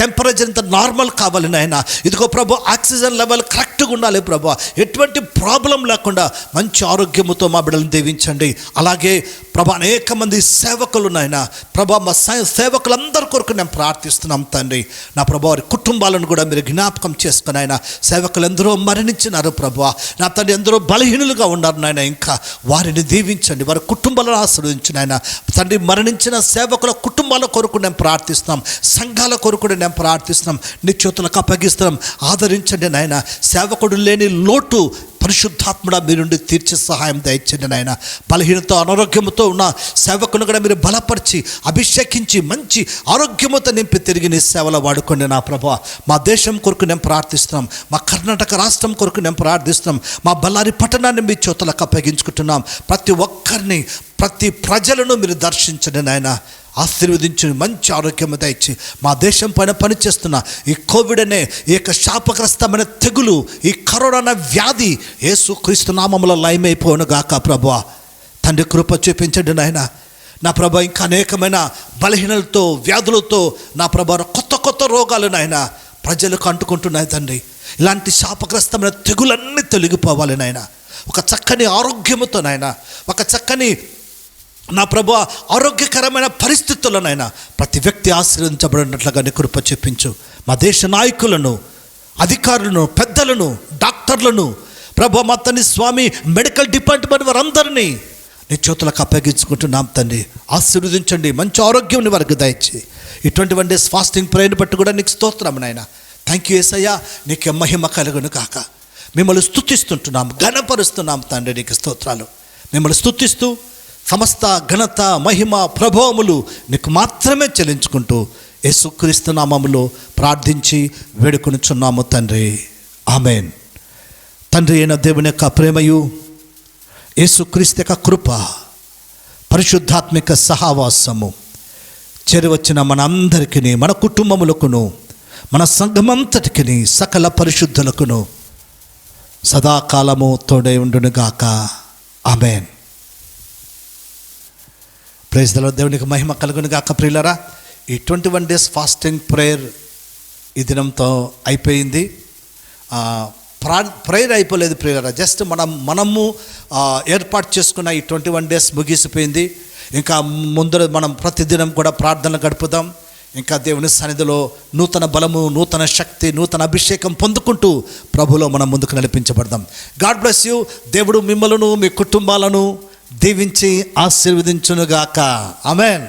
టెంపరేచర్ ఇంత నార్మల్ కావాలి నాయన. ఇదిగో ప్రభు ఆక్సిజన్ లెవెల్ కరెక్ట్గా ఉండాలి ప్రభువా. ఎటువంటి ప్రాబ్లం లేకుండా మంచి ఆరోగ్యముతో మా బిడ్డలను దీవించండి. అలాగే ప్రభా అనేక మంది సేవకులు నాయన ప్రభా మా సేవకులందరి కొరకు నేను ప్రార్థిస్తున్నాం తండ్రి. నా ప్రభు వారి కుటుంబాలను కూడా మీరు జ్ఞాపకం చేసుకుని ఆయన సేవకులు ఎందరో మరణించినారు ప్రభు. నా తండ్రి ఎందరో బలహీనులుగా ఉన్నారు నాయన, ఇంకా వారిని దీవించండి, వారి కుటుంబాలను ఆశీర్వదించండి ఆయన తండ్రి. మరణించిన సేవకుల కుటుంబాల కొరకు నేను ప్రార్థిస్తున్నాం, సంఘాల కొరకు నేను ప్రార్థిస్తున్నాం, నీ చేతులకు అప్పగిస్తున్నాం. ఆదరించండి నాయన. సేవకుడు లేని లోటు పరిశుద్ధాత్ముడా మీరుండి తీర్చి సహాయం దయచండి నాయన. బలహీనతో అనారోగ్యంతో ఉన్న సేవకును కూడా మీరు బలపరిచి అభిషేకించి మంచి ఆరోగ్యముతో నింపి తిరిగి నీ సేవలో వాడుకోండి నా ప్రభు. మా దేశం కొరకు నేను ప్రార్థిస్తున్నాం, మా కర్ణాటక రాష్ట్రం కొరకు నేను ప్రార్థిస్తున్నాం, మా బళ్ళారి పట్టణాన్ని మీ చేతులకు అప్పగించుకుంటున్నాం. ప్రతి ఒక్కరిని, ప్రతి ప్రజలను మీరు దర్శించండి నాయన. ఆశీర్వదించి మంచి ఆరోగ్యం దయచి మా దేశం పైన పనిచేస్తున్న ఈ కోవిడ్ అనే ఈ యొక్క శాపగ్రస్తమైన తెగులు, ఈ కరోనా వ్యాధి యేసుక్రీస్తు నామములో లయమైపోను గాక ప్రభువా. తండ్రి కృప చూపించండి నాయన. నా ప్రభా ఇంకా అనేకమైన బలహీనలతో వ్యాధులతో నా ప్రభా కొత్త కొత్త రోగాలు నాయన ప్రజలకు అంటుకుంటున్నాయి తండ్రి. ఇలాంటి శాపగ్రస్తమైన తెగులన్నీ తొలగిపోవాలి నాయన. ఒక చక్కని ఆరోగ్యముతో నాయన, ఒక చక్కని నా ప్రభు ఆరోగ్యకరమైన పరిస్థితుల్లోనైనా ప్రతి వ్యక్తి ఆశీర్వదించబడినట్లుగా నీ కృప చూపించు. మా దేశ నాయకులను, అధికారులను, పెద్దలను, డాక్టర్లను ప్రభు మా తండ్రి స్వామి మెడికల్ డిపార్ట్మెంట్ వారందరినీ నీ చేతులకు అప్పగించుకుంటున్నాం తండ్రి. ఆశీర్వదించండి, మంచి ఆరోగ్యం వారికి దయచి. ఇటువంటి వన్ డేస్ ఫాస్టింగ్ ప్రేయర్ని బట్టి కూడా నీకు స్తోత్రం నాయన. థ్యాంక్ యూ యేసయ్యా. నీకే మహిమ కలుగును కాక. మిమ్మల్ని స్తుతిస్తుంటున్నాం, ఘనపరుస్తున్నాం తండ్రి. నీకు స్తోత్రాలు. మిమ్మల్ని స్తుతిస్తూ సమస్త ఘనత, మహిమ, ప్రభావములు నీకు మాత్రమే చెల్లించుకుంటూ యేసుక్రీస్తు నామములో ప్రార్థించి వేడుకొనుచున్నాము తండ్రి. ఆమేన్. తండ్రి అయిన దేవుని యొక్క ప్రేమయు, యేసుక్రీస్తు యొక్క కృప, పరిశుద్ధాత్మిక సహవాసము చేరివచ్చిన మన అందరికీ, మన కుటుంబములకును, మన సంఘమంతటికి, సకల పరిశుద్ధులకును సదాకాలము తోడై ఉండునుగాక. ఆమేన్. Praise the Lord. దేవునికి మహిమ కలుగును గాక. ప్రియులారా, ఈ 21 days ఫాస్టింగ్ ప్రేయర్ ఈ దినంతో అయిపోయింది. ప్రేయర్ అయిపోలేదు ప్రియులారా, జస్ట్ మనము ఏర్పాటు చేసుకున్న ఈ 21 days ముగిసిపోయింది. ఇంకా ముందర మనం ప్రతిదినం కూడా ప్రార్థనలు గడుపుదాం. ఇంకా దేవుని సన్నిధిలో నూతన బలము, నూతన శక్తి, నూతన అభిషేకం పొందుకుంటూ ప్రభులో మనం ముందుకు నడిపించబడదాం. God bless you. దేవుడు మిమ్మలను, మీ కుటుంబాలను దీవించి ఆశీర్వదించునుగాక. ఆమేన్.